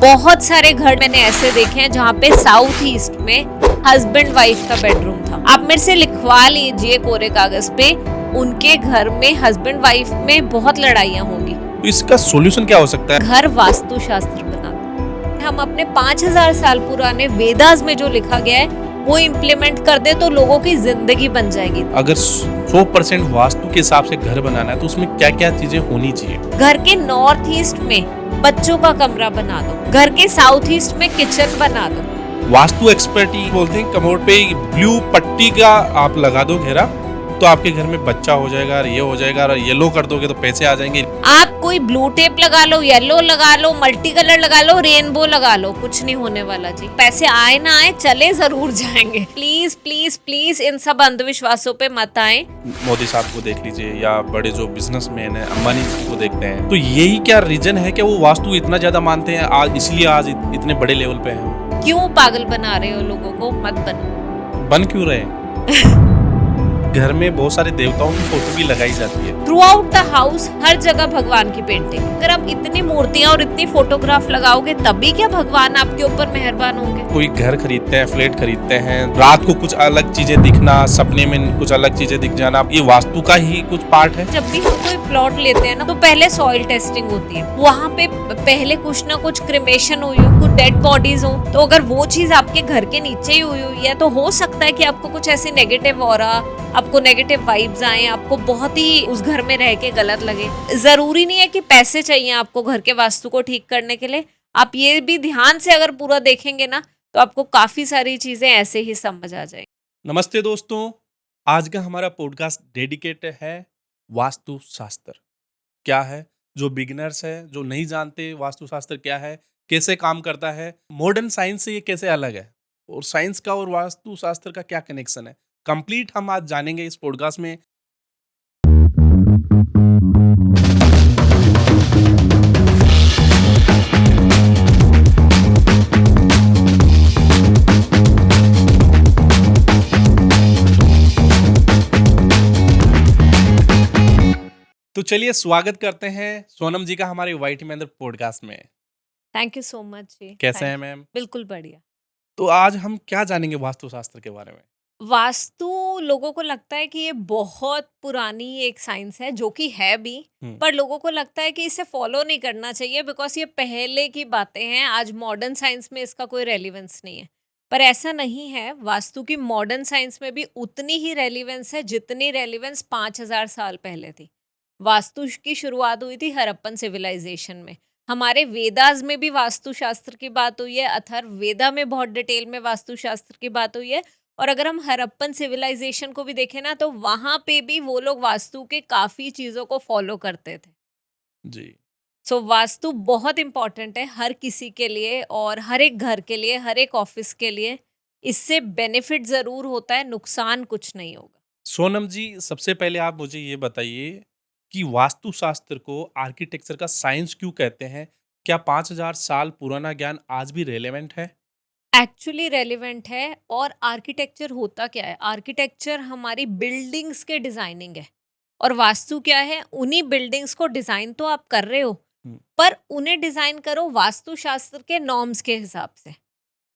बहुत सारे घर मैंने ऐसे देखे हैं जहाँ पे साउथ ईस्ट में हस्बैंड वाइफ का बेडरूम था। आप मेरे से लिखवा लीजिए कोरे कागज पे, उनके घर में हस्बैंड वाइफ में बहुत लड़ाइयाँ होंगी। तो इसका सॉल्यूशन क्या हो सकता है? घर वास्तु शास्त्र बनाते, हम अपने 5000 साल पुराने वेदास में जो लिखा गया है वो इम्प्लीमेंट कर दे तो लोगों की जिंदगी बन जाएगी। अगर 100% वास्तु के हिसाब से घर बनाना है तो उसमें क्या क्या चीजें होनी चाहिए? घर के नॉर्थ ईस्ट में बच्चों का कमरा बना दो, घर के साउथ ईस्ट में किचन बना दो। वास्तु एक्सपर्ट ही बोलते हैं कमोड पे ब्लू पट्टी का आप लगा दो घेरा, तो आपके घर में बच्चा हो जाएगा, ये हो जाएगा, और येलो कर दोगे तो पैसे आ जाएंगे। आप कोई ब्लू टेप लगा लो, येलो लगा लो, मल्टी कलर लगा लो, रेनबो लगा लो, कुछ नहीं होने वाला जी। पैसे आए ना आए, चले जरूर जाएंगे। प्लीज प्लीज प्लीज इन सब अंधविश्वासों पे मत आए। मोदी साहब को देख लीजिए या बड़े जो बिजनेसमैन है अंबानी जी को देखते हैं, तो यही क्या रीजन है कि वो वास्तु इतना ज्यादा मानते हैं आज, इसलिए आज इतने बड़े लेवल पे हैं? क्यों पागल बना रहे हो लोगों को? मत बनो। बन क्यों रहे? घर में बहुत सारे देवताओं की फोटो भी लगाई जाती है। थ्रू आउट द हाउस हर जगह भगवान की पेंटिंग। अगर आप इतनी मूर्तियां और इतनी फोटोग्राफ लगाओगे तभी क्या भगवान आपके ऊपर मेहरबान होंगे? कोई घर खरीदते हैं, फ्लैट खरीदते हैं, रात को कुछ अलग चीजें दिखना, सपने में कुछ अलग चीजें दिख जाना, ये वास्तु का ही कुछ पार्ट है। जब भी हम कोई प्लॉट लेते हैं ना तो पहले सॉइल टेस्टिंग होती है। वहाँ पे पहले कुछ ना कुछ क्रिमेशन हुई हो, कुछ डेड बॉडीज हो, तो अगर वो चीज आपके घर के नीचे ही हुई है तो हो सकता है कि आपको कुछ ऐसी नेगेटिव ऑरा, आपको नेगेटिव वाइब्स आए, आपको बहुत ही उस घर में रह के गलत लगे। जरूरी नहीं है कि पैसे चाहिए आपको घर के वास्तु को ठीक करने के लिए। आप ये भी ध्यान से अगर पूरा देखेंगे ना तो आपको काफी सारी चीजें ऐसे ही समझ आ जाएंगी। नमस्ते दोस्तों, आज का हमारा पॉडकास्ट डेडिकेट है वास्तु शास्त्र क्या है। जो बिगिनर्स है, जो नहीं जानते वास्तु शास्त्र क्या है, कैसे काम करता है, मॉडर्न साइंस से ये कैसे अलग है, और साइंस का और वास्तु शास्त्र का क्या कनेक्शन है, कंप्लीट हम आज जानेंगे इस पॉडकास्ट में। तो चलिए स्वागत करते हैं सोनम जी का हमारे वाइट में अंदर पॉडकास्ट में। थैंक यू सो मच जी। कैसे हैं मैम? बिल्कुल बढ़िया। तो आज हम क्या जानेंगे वास्तु शास्त्र के बारे में? वास्तु लोगों को लगता है कि ये बहुत पुरानी एक साइंस है, जो कि है भी, पर लोगों को लगता है कि इसे फॉलो नहीं करना चाहिए बिकॉज ये पहले की बातें हैं। आज मॉडर्न साइंस में इसका कोई रेलिवेंस नहीं है, पर ऐसा नहीं है। वास्तु की मॉडर्न साइंस में भी उतनी ही रेलिवेंस है जितनी रेलिवेंस 5000 साल पहले थी। वास्तु की शुरुआत हुई थी हड़प्पन सिविलाइजेशन में। हमारे वेदास में भी वास्तु शास्त्र की बात हुई है, अथर्ववेदा में बहुत डिटेल में वास्तु शास्त्र की बात हुई है। और अगर हम हड़प्पन सिविलाइजेशन को भी देखें ना तो वहां पे भी वो लोग वास्तु के काफी चीजों को फॉलो करते थे। जी। सो वास्तु बहुत इंपॉर्टेंट है हर किसी के लिए और हर एक घर के लिए, हर एक ऑफिस के लिए। इससे बेनिफिट जरूर होता है, नुकसान कुछ नहीं होगा। सोनम जी, सबसे पहले आप मुझे ये बताइए कि वास्तु शास्त्र को आर्किटेक्चर का साइंस क्यों कहते हैं? क्या 5000 साल पुराना ज्ञान आज भी रेलेवेंट है? एक्चुअली रेलिवेंट है। और आर्किटेक्चर होता क्या है? आर्किटेक्चर हमारी बिल्डिंग्स के डिजाइनिंग है, और वास्तु क्या है? उन्हीं बिल्डिंग्स को डिजाइन तो आप कर रहे हो, हम्म, पर उन्हें डिजाइन करो वास्तु शास्त्र के नॉर्म्स के हिसाब से।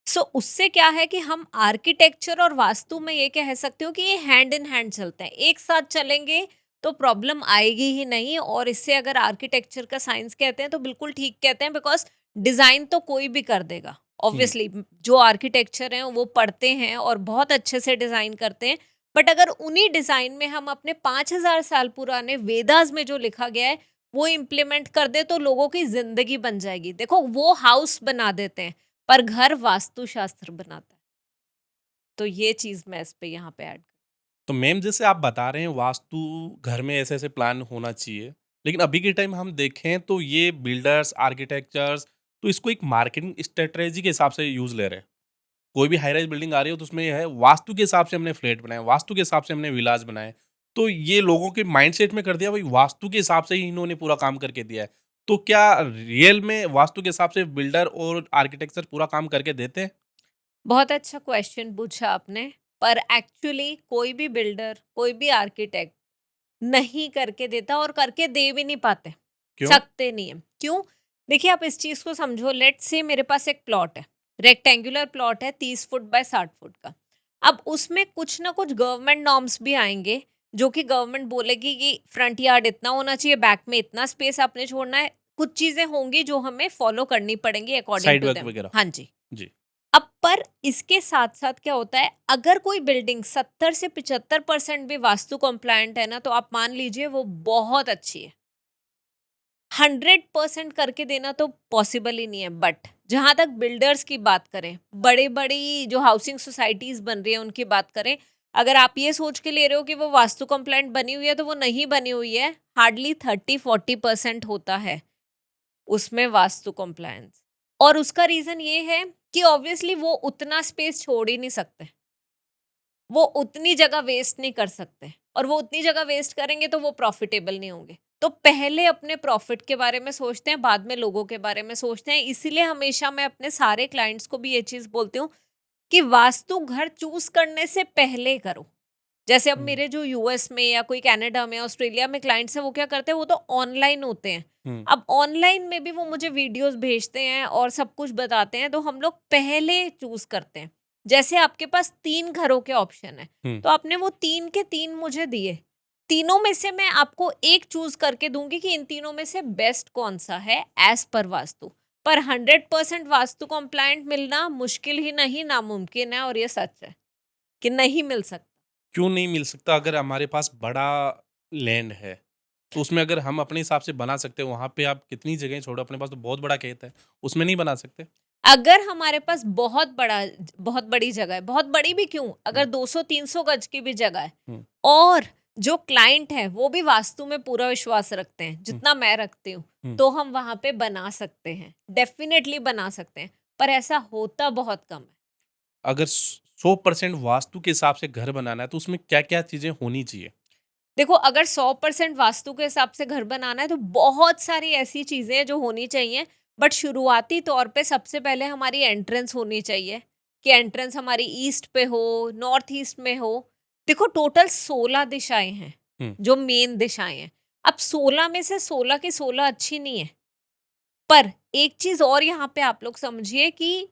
सो उससे क्या है कि हम आर्किटेक्चर और वास्तु में ये कह सकते हो कि ये हैंड इन हैंड चलते हैं, एक साथ चलेंगे तो प्रॉब्लम आएगी ही नहीं। और इससे अगर आर्किटेक्चर का साइंस कहते हैं तो बिल्कुल ठीक कहते हैं, बिकॉज डिजाइन तो कोई भी कर देगा। हम्म, ऑब्वियसली जो आर्किटेक्चर हैं वो पढ़ते हैं और बहुत अच्छे से डिजाइन करते हैं, बट अगर उन्हीं डिजाइन में हम अपने 5000 साल पुराने वेदास में जो लिखा गया है वो इम्प्लीमेंट कर दे तो लोगों की जिंदगी बन जाएगी। देखो, वो हाउस बना देते हैं पर घर वास्तु शास्त्र बनाता है। तो ये चीज मैं इस पे यहाँ पे ऐड। तो मैम, जैसे आप बता रहे हैं वास्तु घर में ऐसे ऐसे प्लान होना चाहिए, लेकिन अभी के टाइम हम देखें तो ये बिल्डर्स, आर्किटेक्चर्स तो इसको एक मार्केटिंग स्ट्रेटजी के हिसाब से यूज ले रहे हैं। कोई भी हाई राइज बिल्डिंग आ रही हो तो उसमें ये है वास्तु के हिसाब से हमने फ्लैट बनाए, वास्तु के हिसाब से हमने विलास बनाए। तो ये लोगों के माइंडसेट में कर दिया भाई वास्तु के हिसाब से ही इन्होंने पूरा काम करके दिया है। तो क्या रियल में वास्तु के हिसाब से बिल्डर और आर्किटेक्चर पूरा काम करके देते हैं? बहुत अच्छा क्वेश्चन पूछा आपने। पर एक्चुअली कोई भी बिल्डर, कोई भी आर्किटेक्ट नहीं करके देता और करके दे भी नहीं पाते, क्यों? सकते नहीं है। क्यों? देखिए, आप इस चीज़ को समझो, लेट्स से मेरे पास एक प्लॉट है, रेक्टेंगुलर प्लॉट है 30 फुट बाय 60 फुट का। अब उसमें कुछ ना कुछ गवर्नमेंट नॉर्म्स भी आएँगे, जो कि गवर्नमेंट बोलेगी कि फ्रंट यार्ड इतना होना चाहिए, बैक में इतना स्पेस आपने छोड़ना है। कुछ चीज़ें होंगी जो हमें फॉलो करनी पड़ेंगी according side to work them. वगैरह? हाँ जी। जी। अब पर इसके साथ-साथ क्या होता है, अगर कोई बिल्डिंग 70 से 75% भी वास्तु कम्प्लायंट है ना, तो आप मान लीजिए वो बहुत अच्छी है। 100% करके देना तो पॉसिबल ही नहीं है, बट जहाँ तक बिल्डर्स की बात करें, बड़ी-बड़ी जो हाउसिंग सोसाइटीज़ बन रही है उनकी बात करें, अगर आप ये सोच के ले रहे हो कि वो वास्तु कम्प्लायंट बनी हुई है, तो वो नहीं बनी हुई है। हार्डली 30-40% होता है उसमें वास्तु कम्प्लायंस। और उसका रीज़न ये है कि ऑब्वियसली वो उतना स्पेस छोड़ ही नहीं सकते। वो उतनी जगह वेस्ट नहीं कर सकते, और वो उतनी जगह वेस्ट करेंगे तो वो प्रॉफिटेबल नहीं होंगे। तो पहले अपने प्रॉफिट के बारे में सोचते हैं, बाद में लोगों के बारे में सोचते हैं। इसीलिए हमेशा मैं अपने सारे क्लाइंट्स को भी ये चीज़ बोलती हूँ कि वास्तु घर चूज़ करने से पहले करो। जैसे अब हुँ, मेरे जो यूएस में या कोई कनाडा में, ऑस्ट्रेलिया में क्लाइंट्स हैं, वो क्या करते हैं, वो तो ऑनलाइन होते हैं। हुँ, अब ऑनलाइन में भी वो मुझे वीडियोस भेजते हैं और सब कुछ बताते हैं, तो हम लोग पहले चूज़ करते हैं। जैसे आपके पास 3 घरों के ऑप्शन हैं, हुँ। तो आपने वो 3 के 3 मुझे दिए। तीनों में से मैं आपको एक चूज़ करके दूँगी कि इन तीनों में से बेस्ट कौन-सा है एज़ पर वास्तु। पर 100% वास्तु कम्प्लायंट मिलना मुश्किल ही नहीं, नामुमकिन है, और ये सच है कि नहीं मिल सकता। क्यों नहीं मिल सकता अगर हमारे पास बड़ा लैंड है? तो उसमें अगर हम अपने हिसाब से बना सकते हैं, वहाँ पे आप कितनी जगह छोड़ो, अपने पास तो बहुत बड़ा खेत है, उसमें नहीं बना सकते? अगर हमारे पास बहुत बड़ी जगह है, बहुत बड़ी भी क्यों, अगर हुँ, 200-300 गज की भी जगह है, हुँ, और जो क्लाइंट है वो भी वास्तु में पूरा विश्वास रखते हैं, हुँ, जितना मैं रखती हूँ, हुँ। तो हम वहाँ पे बना सकते हैं, डेफ़िनेटली बना सकते हैं, पर ऐसा होता बहुत कम है। अगर 100% वास्तु के हिसाब से घर बनाना है, तो उसमें क्या-क्या चीज़ें होनी चाहिए? देखो, अगर 100% वास्तु के हिसाब से घर बनाना है, तो बहुत सारी ऐसी चीज़ें हैं जो होनी चाहिए, बट शुरुआती तौर पे सबसे पहले हमारी एंट्रेंस होनी चाहिए, कि एंट्रेंस हमारी ईस्ट पे हो, नॉर्थ ईस्ट में हो। देखो, टोटल 16 दिशाएँ हैं, हुँ, जो मेन दिशाएँ हैं। अब 16 में से 16 की 16 अच्छी नहीं है, पर एक चीज़ और यहाँ पे आप लोग समझिए कि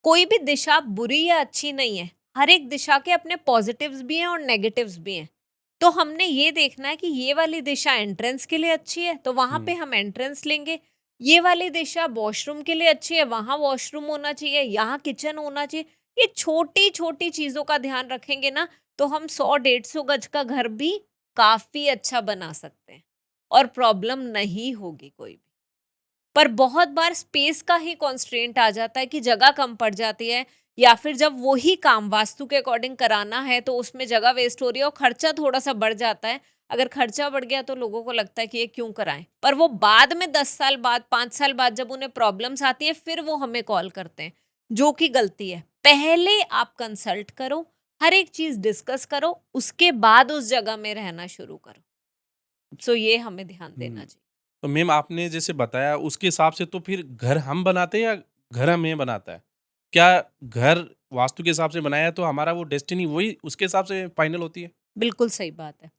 कोई भी दिशा बुरी या अच्छी नहीं है। हर एक दिशा के अपने पॉज़िटिव्स भी हैं और नेगेटिव्स भी हैं। तो हमने ये देखना है कि ये वाली दिशा एंट्रेंस के लिए अच्छी है, तो वहाँ पे हुँ, हम एंट्रेंस लेंगे। ये वाली दिशा वॉशरूम के लिए अच्छी है, वहाँ वॉशरूम होना चाहिए, यहाँ किचन होना चाहिए। ये छोटी-छोटी चीज़ों का ध्यान रखेंगे ना, तो हम 100-150 गज का घर भी काफ़ी अच्छा बना सकते हैं, और प्रॉब्लम नहीं होगी कोई भी। पर बहुत बार स्पेस का ही कॉन्स्ट्रेंट आ जाता है कि जगह कम पड़ जाती है, या फिर जब वही काम वास्तु के अकॉर्डिंग कराना है तो उसमें जगह वेस्ट हो रही है और खर्चा थोड़ा सा बढ़ जाता है। अगर खर्चा बढ़ गया तो लोगों को लगता है कि ये क्यों कराएं, पर वो बाद में 10 साल बाद, 5 साल बाद जब उन्हें प्रॉब्लम्स आती है, फिर वो हमें कॉल करते हैं, जो कि गलती है। पहले आप कंसल्ट करो, हर एक चीज डिस्कस करो, उसके बाद उस जगह में रहना शुरू करो। सो ये हमें ध्यान देना हुँ। चाहिए। तो मैम आपने जैसे बताया उसके हिसाब से तो फिर घर हम बनाते हैं या घर हमें बनाता है? क्या घर वास्तु के हिसाब से बनाया है तो हमारा वो डेस्टिनी वही उसके हिसाब से फाइनल होती है? बिल्कुल सही बात है।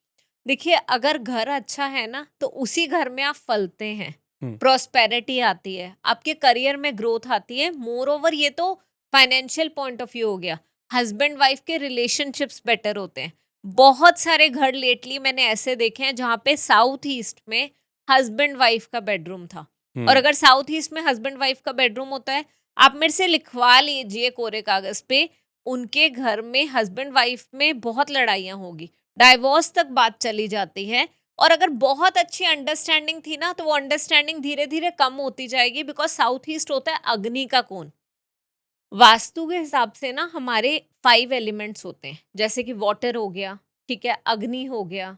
देखिए, अगर घर अच्छा है ना, तो उसी घर में आप फलते हैं, हुँ, प्रॉस्पेरिटी आती है, आपके करियर में ग्रोथ आती है। मोर ओवर, ये तो फाइनेंशियल पॉइंट ऑफ व्यू हो गया। हस्बैंड वाइफ के रिलेशनशिप्स बेटर होते हैं। बहुत सारे घर लेटली मैंने ऐसे देखे हैं जहाँ पे साउथ ईस्ट में हस्बैंड वाइफ का बेडरूम था। और हुँ, अगर साउथ ईस्ट में हस्बैंड वाइफ का बेडरूम होता है, आप मेरे से लिखवा लीजिए कोरे कागज पे, उनके घर में हस्बैंड वाइफ में बहुत लड़ाइयाँ होगी, डाइवोर्स तक बात चली जाती है। और अगर बहुत अच्छी अंडरस्टैंडिंग थी ना, तो वो अंडरस्टैंडिंग धीरे-धीरे कम होती जाएगी, बिकॉज़ साउथ ईस्ट होता है अग्नि का कोण। वास्तु के हिसाब से ना हमारे 5 एलिमेंट्स होते हैं, जैसे कि वाटर हो गया, ठीक है, अग्नि हो गया,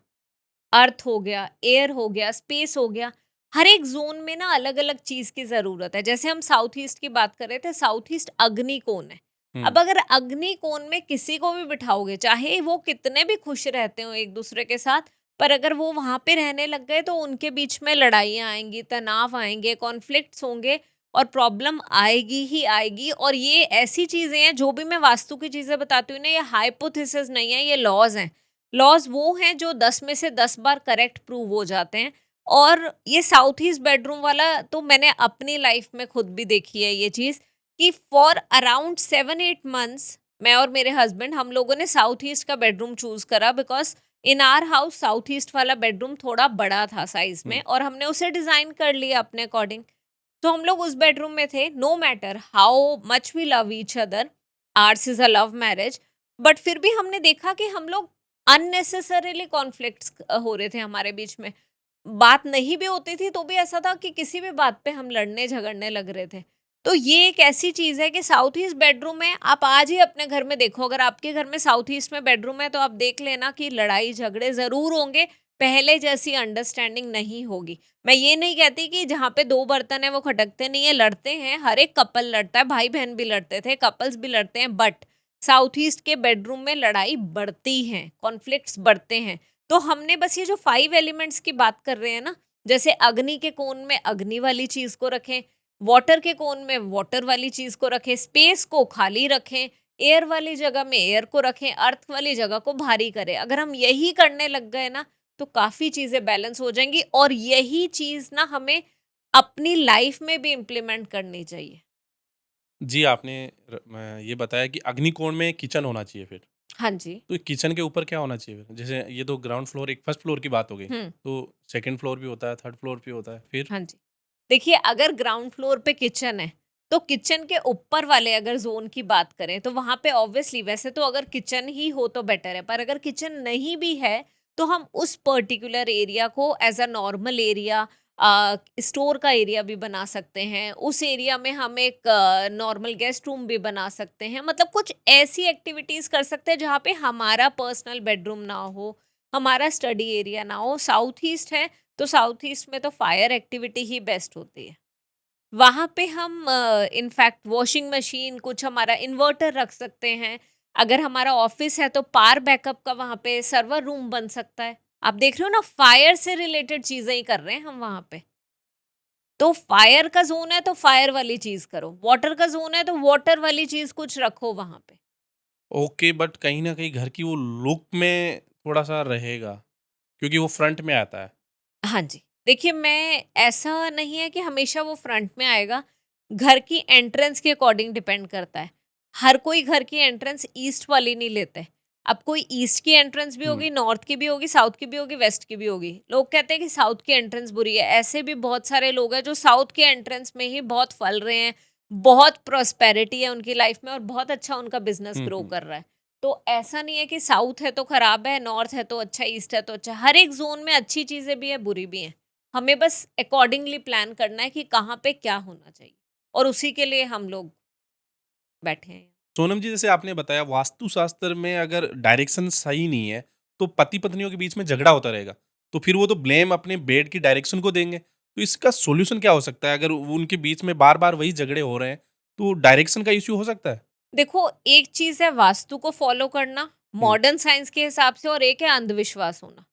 अर्थ हो गया, एयर हो गया, स्पेस हो गया। हर एक ज़ोन में ना अलग-अलग चीज़ की ज़रूरत है। जैसे हम साउथ ईस्ट की बात कर रहे थे, साउथ ईस्ट अग्नि कोण है। अब हुँ, अगर अग्नि कोण में किसी को भी बिठाओगे, चाहे वो कितने भी खुश रहते हो एक-दूसरे के साथ, पर अगर वो वहाँ पे रहने लग गए, तो उनके बीच में लड़ाइयाँ आएँगी, तनाव आएँगे, कॉन्फ्लिक्ट्स होंगे, और प्रॉब्लम आएगी ही आएगी। और ये ऐसी चीज़ें हैं, जो भी मैं वास्तु की चीज़ें बताती हूँ ना, ये हाइपोथेसिस नहीं है, ये लॉज़ हैं। लॉज़ वो हैं जो 10 में से 10 बार करेक्ट प्रूव हो जाते हैं, और ये साउथ ईस्ट बेडरूम वाला तो मैंने अपनी लाइफ में खुद भी देखी है ये चीज़ कि फॉर अराउंड 7-8 मंथ्स मैं और मेरे हस्बैंड हम लोगों ने साउथ ईस्ट का बेडरूम चूज करा because in are house south east वाला बेडरूम थोड़ा बड़ा था साइज में हुँ। और हमने उसे डिजाइन कर लिया अपने अकॉर्डिंग। तो हम लोग उस बेडरूम में थे। No matter how much we love each other, ours is a love marriage, but फिर भी हमने देखा कि हम लोग अननेसेसरीली कॉन्फ्लिक्ट्स हो रहे थे हमारे बीच में। बात नहीं भी होती थी तो भी ऐसा था कि किसी भी बात पे हम लड़ने झगड़ने लग रहे थे। तो ये एक ऐसी चीज़ है कि साउथ ईस्ट बेडरूम में आप आज ही अपने घर में देखो, अगर आपके घर में साउथ ईस्ट में बेडरूम है तो आप देख लेना कि लड़ाई झगड़े ज़रूर होंगे, पहले जैसी अंडरस्टैंडिंग नहीं होगी। मैं ये नहीं कहती कि जहाँ पे 2 बर्तन हैं वो खटकते नहीं है, लड़ते हैं, हर एक कपल लड़ता है, भाई-बहन भी लड़ते थे, कपल्स भी लड़ते हैं, बट साउथ ईस्ट के बेडरूम में लड़ाई बढ़ती हैं, कॉन्फ्लिक्ट्स बढ़ते हैं। तो हमने बस ये जो 5 एलिमेंट्स की बात कर रहे हैं ना, जैसे अग्नि के कोण में अग्नि वाली चीज़ को रखें, वाटर के कोण में वाटर वाली चीज़ को रखें, स्पेस को खाली रखें, एयर वाली जगह में एयर को रखें, अर्थ वाली जगह को भारी करें। अगर हम यही करने लग गए ना, तो काफ़ी चीज़ें बैलेंस हो जाएँगी और यही चीज़ ना हमें अपनी लाइफ में भी इम्प्लीमेंट करनी चाहिए। जी, आपने ये बताया कि अग्निकोण में किचन होना चाहिए फिर। हाँ जी। तो किचन के ऊपर क्या होना चाहिए फिर? जैसे ये तो ग्राउंड फ्लोर एक फर्स्ट फ्लोर की बात हो गई। हुँ। तो सेकंड फ्लोर भी होता है, थर्ड फ्लोर भी होता है, फिर? हाँ जी। देखिए, अगर ग्राउंड फ्लोर पे किचन है, तो किचन के ऊपर वाले अगर ज़ोन की बात करें, तो वहाँ पे ऑब्वियसली वैसे तो अगर किचन ही हो तो बेटर है, पर अगर किचन नहीं भी है, तो हम उस पर्टिकुलर एरिया को as a normal area store का एरिया भी बना सकते हैं। उस एरिया में हम एक नॉर्मल गेस्ट रूम भी बना सकते हैं। मतलब कुछ ऐसी एक्टिविटीज़ कर सकते हैं, जहाँ पे हमारा पर्सनल बेडरूम ना हो, हमारा स्टडी एरिया ना हो। साउथ ईस्ट है, तो साउथ ईस्ट में तो फायर एक्टिविटी ही बेस्ट होती है। वहाँ पे हम इनफैक्ट वॉशिंग मशीन, कुछ हमारा इन्वर्टर रख सकते हैं। अगर हमारा ऑफिस है तो पावर बैकअप का वहाँ पे सर्वर रूम बन सकता है। आप देख रहे हो ना, फायर से रिलेटेड चीज़ें ही कर रहे हैं हम वहाँ पे। तो फायर का ज़ोन है तो फायर वाली चीज़ करो, वाटर का ज़ोन है तो वाटर वाली चीज़ कुछ रखो वहाँ पे। ओके, बट कहीं न कहीं घर की वो लुक में थोड़ा-सा रहेगा, क्योंकि वो फ्रंट में आता है। हाँ जी। देखिए, मैं ऐसा नहीं है कि हमेशा वो फ्रंट में आएगा, घर की एंट्रेंस के अकॉर्डिंग डिपेंड करता है। हर कोई घर की एंट्रेंस ईस्ट वाली नहीं लेते। अब कोई ईस्ट की एंट्रेंस भी हुँ। होगी, नॉर्थ की भी होगी, साउथ की भी होगी, वेस्ट की भी होगी। लोग कहते हैं कि साउथ की एंट्रेंस बुरी है। ऐसे भी बहुत सारे लोग हैं जो साउथ के एंट्रेंस में ही बहुत फल रहे हैं, बहुत प्रॉस्पेरिटी है उनकी लाइफ में और बहुत अच्छा उनका बिज़नेस हुँ, ग्रो हुँ। कर रहा है। तो ऐसा नहीं है कि साउथ है तो खराब है, नॉर्थ है तो अच्छा, ईस्ट है तो अच्छा। हर एक ज़ोन में अच्छी चीज़ें भी हैं, बुरी भी हैं। हमें बस अकॉर्डिंगली प्लान करना है कि कहाँ पे क्या होना चाहिए और उसी के लिए हम लोग बैठे हैं। सोनम जी, जैसे आपने बताया वास्तुशास्त्र में अगर डायरेक्शन सही नहीं है, तो पति-पत्नियों के बीच में झगड़ा होता रहेगा। तो फिर वो तो ब्लेम अपने बेड की डायरेक्शन को देंगे। तो इसका सॉल्यूशन क्या हो सकता है? अगर वो उनके बीच में बार-बार वही झगड़े हो रहे हैं, तो डायरेक्शन का इश्यू हो सकता है? देखो, एक चीज़ है वास्तु को फॉलो करना हुँ, मॉडर्न साइंस के हिसाब से और एक है अंधविश्वास होना।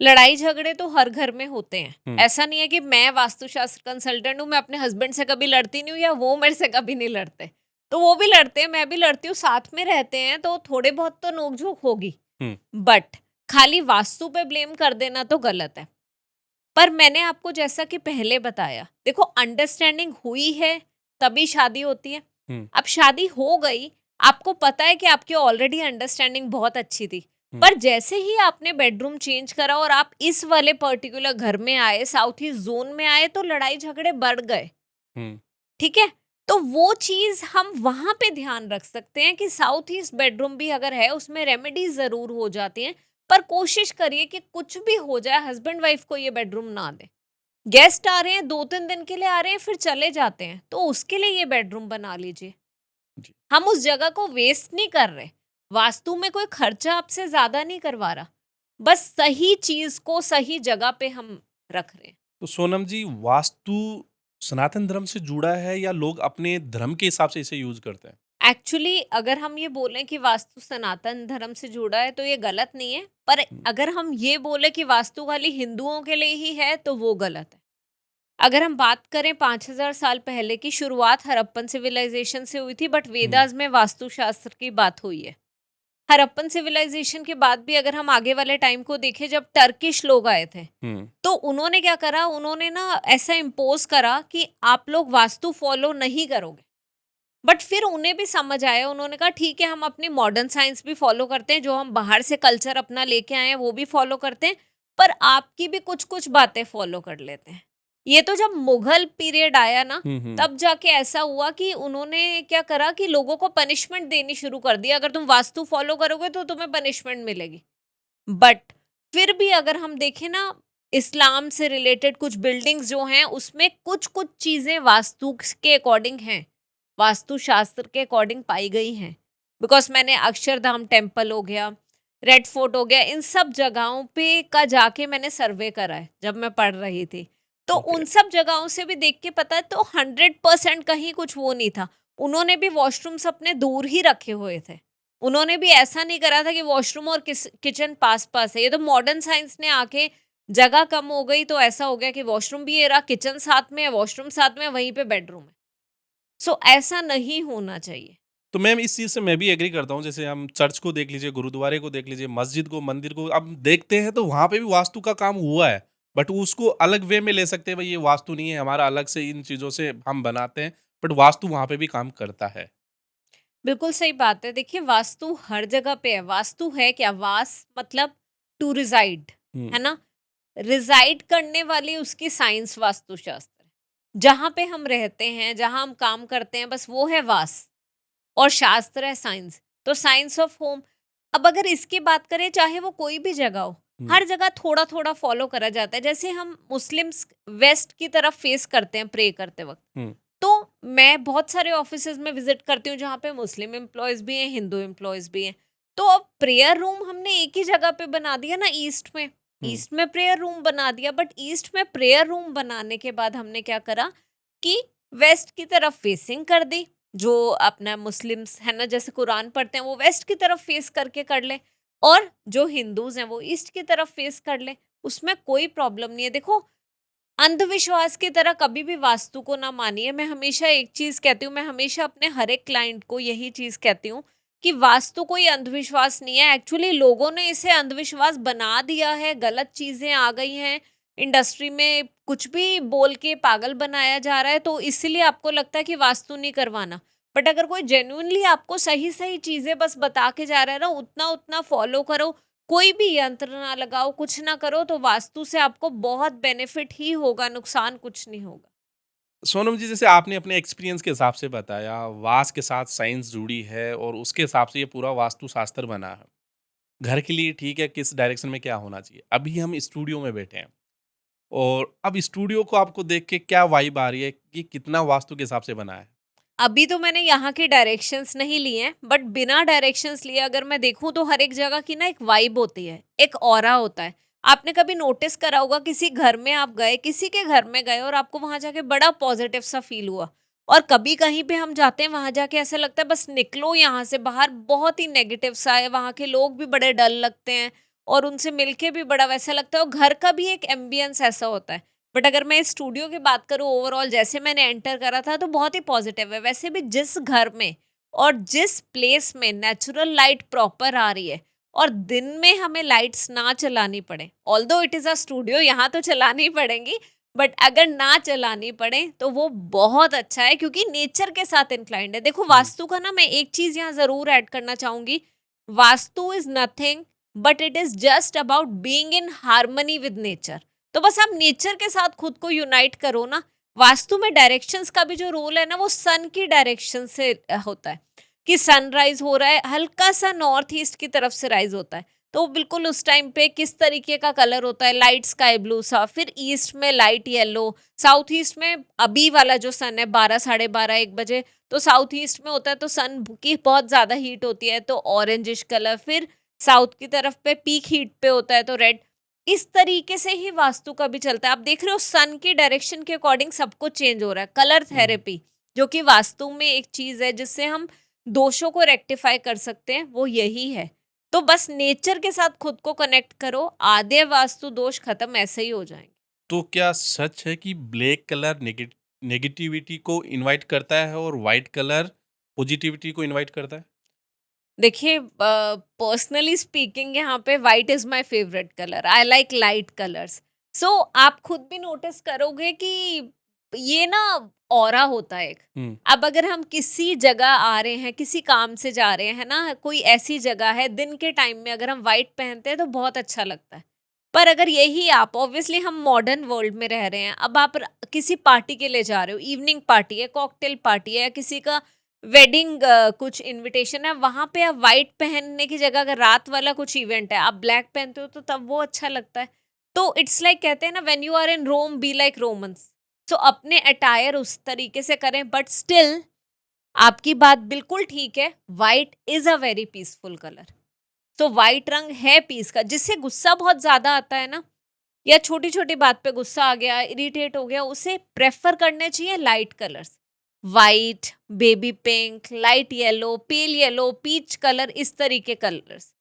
लड़ाई झगड़े तो हर घर में होते हैं। हुँ, ऐसा नहीं है कि मैं वास्तुशास्त्र कंसल्टेंट हूँ, मैं अपने हस्बैंड से कभी लड़ती नहीं हूँ या वो मेरे से कभी नहीं लड़ते। तो वो भी लड़ते हैं, मैं भी लड़ती हूँ, साथ में रहते हैं तो थोड़े बहुत तो नोक-झोंक होगी। हुँ। बट खाली वास्तु पे ब्लेम कर देना तो गलत है। पर मैंने आपको जैसा कि पहले बताया, देखो अंडरस्टैंडिंग हुई है तभी शादी होती है। हुँ, अब शादी हो गई, आपको पता है कि आपकी ऑलरेडी अंडरस्टैंडिंग बहुत अच्छी थी। हुँ, पर जैसे ही आपने बेडरूम चेंज करा और आप इस वाले पर्टिकुलर घर में आए, साउथ ईस्ट ज़ोन में आए, तो लड़ाई झगड़े बढ़ गए, हुँ। ठीक है? तो वो चीज़ हम वहाँ पे ध्यान रख सकते हैं कि साउथ ईस्ट बेडरूम भी अगर है, उसमें रेमेडीज़ ज़रूर हो जाती हैं, पर कोशिश करिए कि कुछ भी हो जाए, हस्बैंड वाइफ को ये बेडरूम ना दें। गेस्ट आ रहे हैं, 2-3 दिन के लिए आ रहे हैं, फिर चले जाते हैं, तो उसके लिए ये बेडरूम बना लीजिए। जी। हम उस जगह को वेस्ट नहीं कर रहे। वास्तु में कोई खर्चा आपसे ज़्यादा नहीं करवा रहा। बस सही चीज़ को सही जगह पे हम रख रहे हैं। तो सोनम जी, वास्तु सनातन धर्म से जुड़ा है या लोग अपने धर्म के हिसाब से इसे यूज़ करते हैं? एक्चुअली अगर हम ये बोलें कि वास्तु सनातन धर्म से जुड़ा है, तो ये गलत नहीं है। पर हुँ, अगर हम ये बोले कि वास्तु खाली हिंदुओं के लिए ही है, तो वो गलत है। अगर हम बात करें 5000 साल पहले की, शुरुआत हड़प्पन सिविलाइजेशन से हुई थी, बट हुँ। वेदास में वास्तुशास्त्र की बात हुई है। हड़प्पन सिविलाइजेशन के बाद भी अगर हम आगे वाले टाइम को देखें, जब टर्किश लोग आए थे, हुँ, तो उन्होंने क्या करा, उन्होंने ना ऐसा इम्पोज करा कि आप लोग वास्तु फॉलो नहीं करोगे। बट फिर उन्हें भी समझ आया, उन्होंने कहा ठीक है, हम अपनी मॉडर्न साइंस भी फॉलो करते हैं, जो हम बाहर से कल्चर अपना लेके आए हैं वो भी फॉलो करते हैं, पर आपकी भी कुछ कुछ बातें फॉलो कर लेते हैं। ये तो जब मुगल पीरियड आया ना, हुँ, हुँ। तब जाके ऐसा हुआ कि उन्होंने क्या करा कि लोगों को पनिशमेंट देनी शुरू कर दी, अगर तुम वास्तु फॉलो करोगे तो तुम्हें पनिशमेंट मिलेगी। बट फिर भी अगर हम देखें ना, इस्लाम से रिलेटेड कुछ बिल्डिंग्स जो हैं उसमें कुछ कुछ चीजें वास्तु के अकॉर्डिंग हैं, वास्तु शास्त्र के अकॉर्डिंग पाई गई हैं। बिकॉज मैंने अक्षरधाम टेम्पल हो गया, रेड फोर्ट हो गया, इन सब जगहों पे का जाके मैंने सर्वे करा है जब मैं पढ़ रही थी। तो ओके। उन सब जगहों से भी देख के पता है, तो 100% कहीं कुछ वो नहीं था। उन्होंने भी वॉशरूम्स अपने दूर ही रखे हुए थे। उन्होंने भी ऐसा नहीं करा था कि वॉशरूम और किचन पास-पास है। ये तो मॉडर्न साइंस ने आके जगह कम हो गई तो ऐसा हो गया कि वॉशरूम भी ये रहा, किचन साथ में है, वॉशरूम साथ में है, वहीं पे बेडरूम है। सो ऐसा नहीं होना चाहिए। तो मैम इस चीज़ से मैं भी एग्री करता हूँ, जैसे हम चर्च को देख लीजिए, गुरुद्वारे को देख लीजिए, मस्जिद को, मंदिर को अब देखते हैं तो वहाँ पे भी वास्तु का काम हुआ है। बट उसको अलग वे में ले सकते हैं, भई ये वास्तु नहीं है, हमारा अलग से इन चीज़ों से हम बनाते हैं, बट वास्तु वहाँ पे भी काम करता है। बिल्कुल सही बात है। देखिए, वास्तु हर जगह पे है। वास्तु है क्या? वास मतलब टू रिज़ाइड, हुँ, है ना? रिज़ाइड करने वाली उसकी साइंस वास्तुशास्त्र है। जहाँ पे हम रहते हैं, जहाँ हम काम करते हैं, बस वो है वास। और शास्त्र है साइंस। तो साइंस ऑफ होम। अब अगर इसकी बात करें, चाहे वो कोई भी जगह हो, हुँ, हर जगह थोड़ा-थोड़ा फॉलो करा जाता है। जैसे हम मुस्लिम्स वेस्ट की तरफ फेस करते हैं प्रे करते वक़्त। हुँ, तो मैं बहुत सारे ऑफिसेज़ में विज़िट करती हूँ जहाँ पे मुस्लिम एम्प्लॉइज़ भी हैं, हिंदू एम्प्लॉइज़ भी हैं। तो अब प्रेयर रूम हमने एक ही जगह पे बना दिया ना, ईस्ट में। हुँ, ईस्ट में प्रेयर रूम बना दिया, बट ईस्ट में प्रेयर रूम बनाने के बाद हमने क्या करा कि वेस्ट की तरफ फेसिंग कर दी। जो अपना मुस्लिम्स है ना, जैसे कुरान पढ़ते हैं, वो वेस्ट की तरफ फेस करके कर लें, और जो हिंदूज़ हैं वो ईस्ट की तरफ फेस कर लें। उसमें कोई प्रॉब्लम नहीं है। देखो, अंधविश्वास की तरह कभी भी वास्तु को ना मानिए। मैं हमेशा एक चीज़ कहती हूँ, मैं हमेशा अपने हर एक क्लाइंट को यही चीज़ कहती हूँ कि वास्तु कोई अंधविश्वास नहीं है। एक्चुअली लोगों ने इसे अंधविश्वास बना दिया है, गलत चीज़ें आ गई हैं, इंडस्ट्री में कुछ भी बोल के पागल बनाया जा रहा है, तो इसीलिए आपको लगता है कि वास्तु नहीं करवाना। बट अगर कोई जेन्युइनली आपको सही-सही चीज़ें बस बता के जा रहा है ना, उतना-उतना फॉलो करो, कोई भी यंत्र ना लगाओ, कुछ ना करो, तो वास्तु से आपको बहुत बेनिफिट ही होगा, नुकसान कुछ नहीं होगा। सोनम जी, जैसे आपने अपने एक्सपीरियंस के हिसाब से बताया, वास के साथ साइंस जुड़ी है और उसके हिसाब से ये पूरा वास्तु शास्त्र बना है। घर के लिए ठीक है, किस डायरेक्शन में क्या होना चाहिए। अभी हम स्टूडियो में बैठे हैं और अब स्टूडियो को आपको देख के क्या वाइब आ रही है कि कितना वास्तु के हिसाब से बना है? अभी तो मैंने यहाँ के डायरेक्शंस नहीं लिए हैं, बट बिना डायरेक्शंस लिए अगर मैं देखूँ तो हर एक जगह की ना एक वाइब होती है, एक ऑरा होता है। आपने कभी नोटिस करा होगा, किसी घर में आप गए, किसी के घर में गए और आपको वहाँ जाके बड़ा पॉजिटिव सा फील हुआ। और कभी कहीं पे हम जाते हैं, वहाँ जाके ऐसा लगता है बस निकलो यहाँ से बाहर, बहुत ही नेगेटिव सा है, वहाँ के लोग भी बड़े डल लगते हैं और उनसे मिलके भी बड़ा वैसा लगता है, और घर का भी एक एम्बियंस ऐसा होता है। बट अगर मैं स्टूडियो की बात करूँ, ओवरऑल जैसे मैंने एंटर करा था तो बहुत ही पॉजिटिव है। वैसे भी जिस घर में और जिस प्लेस में नेचुरल लाइट प्रॉपर आ रही है और दिन में हमें लाइट्स ना चलानी पड़े, although it is a studio, यहाँ तो चलानी पड़ेंगी, बट अगर ना चलानी पड़े तो वो बहुत अच्छा है, क्योंकि नेचर के साथ इंक्लाइंड है। देखो, हुँ। वास्तु का ना मैं एक चीज़ यहाँ ज़रूर ऐड करना चाहूँगी। Vastu is nothing, but it is just about being in harmony with nature. तो बस आप नेचर के साथ खुद को यूनाइट करो ना। वास्तु में डायरेक्शंस का भी जो रोल है ना, वो सन की डायरेक्शन से होता है कि सनराइज हो रहा है, हल्का सा नॉर्थ ईस्ट की तरफ से राइज होता है, तो बिल्कुल उस टाइम पे किस तरीके का कलर होता है, लाइट स्काई ब्लू सा, फिर ईस्ट में लाइट येलो, साउथ ईस्ट में अभी वाला जो सन है 12 साढ़े 12 1 बजे, तो साउथ ईस्ट में होता है, तो सन की बहुत ज्यादा हीट होती है तो ऑरेंजिश कलर, फिर साउथ की तरफ पे पीक हीट पे होता है तो रेड। इस तरीके से ही वास्तु का भी चलता है। आप देख रहे हो, सन की डायरेक्शन के अकॉर्डिंग सब कुछ चेंज हो रहा है। कलर हुँ। थेरेपी, जो कि वास्तु में एक चीज है जिससे हम दोषों को रेक्टिफाई कर सकते हैं, वो यही है। तो बस नेचर के साथ खुद को कनेक्ट करो, आधे वास्तु दोष खत्म ऐसे ही हो जाएंगे। तो क्या सच है कि ब्लैक कलर नेगेटिविटी को इनवाइट करता है और व्हाइट कलर पॉजिटिविटी को इनवाइट करता है? देखिए, पर्सनली स्पीकिंग यहाँ पे white is my favourite colour. I like light colours. सो आप खुद भी नोटिस करोगे कि ये ना ऑरा होता है एक। हुँ, अब अगर हम किसी जगह आ रहे हैं, किसी काम से जा रहे हैं ना, कोई ऐसी जगह है दिन के टाइम में अगर हम वाइट पहनते हैं तो बहुत अच्छा लगता है। पर अगर यही आप, ऑब्वियसली हम मॉडर्न वर्ल्ड में रह रहे हैं, अब आप किसी पार्टी के लिए जा रहे हो, इवनिंग पार्टी है, कॉकटेल पार्टी है, या किसी का वेडिंग कुछ इनविटेशन है, वहां पे आप वाइट पहनने की जगह अगर रात वाला कुछ इवेंट है आप ब्लैक पहनते हो तो तब वो अच्छा लगता है। तो इट्स लाइक कहते हैं ना, when you are in Rome be like Romans. सो अपने अटायर उस तरीके से करें, बट स्टिल आपकी बात बिल्कुल ठीक है, white is a very peaceful colour. तो वाइट रंग है पीस का। जिससे गुस्सा बहुत ज्यादा आता है ना, या छोटी छोटी बात पे गुस्सा आ गया, इरिटेट हो गया, उसे प्रेफर करने चाहिए light colours. White, baby pink, light yellow, pale yellow, peach colour, इस तरीके कलर्स।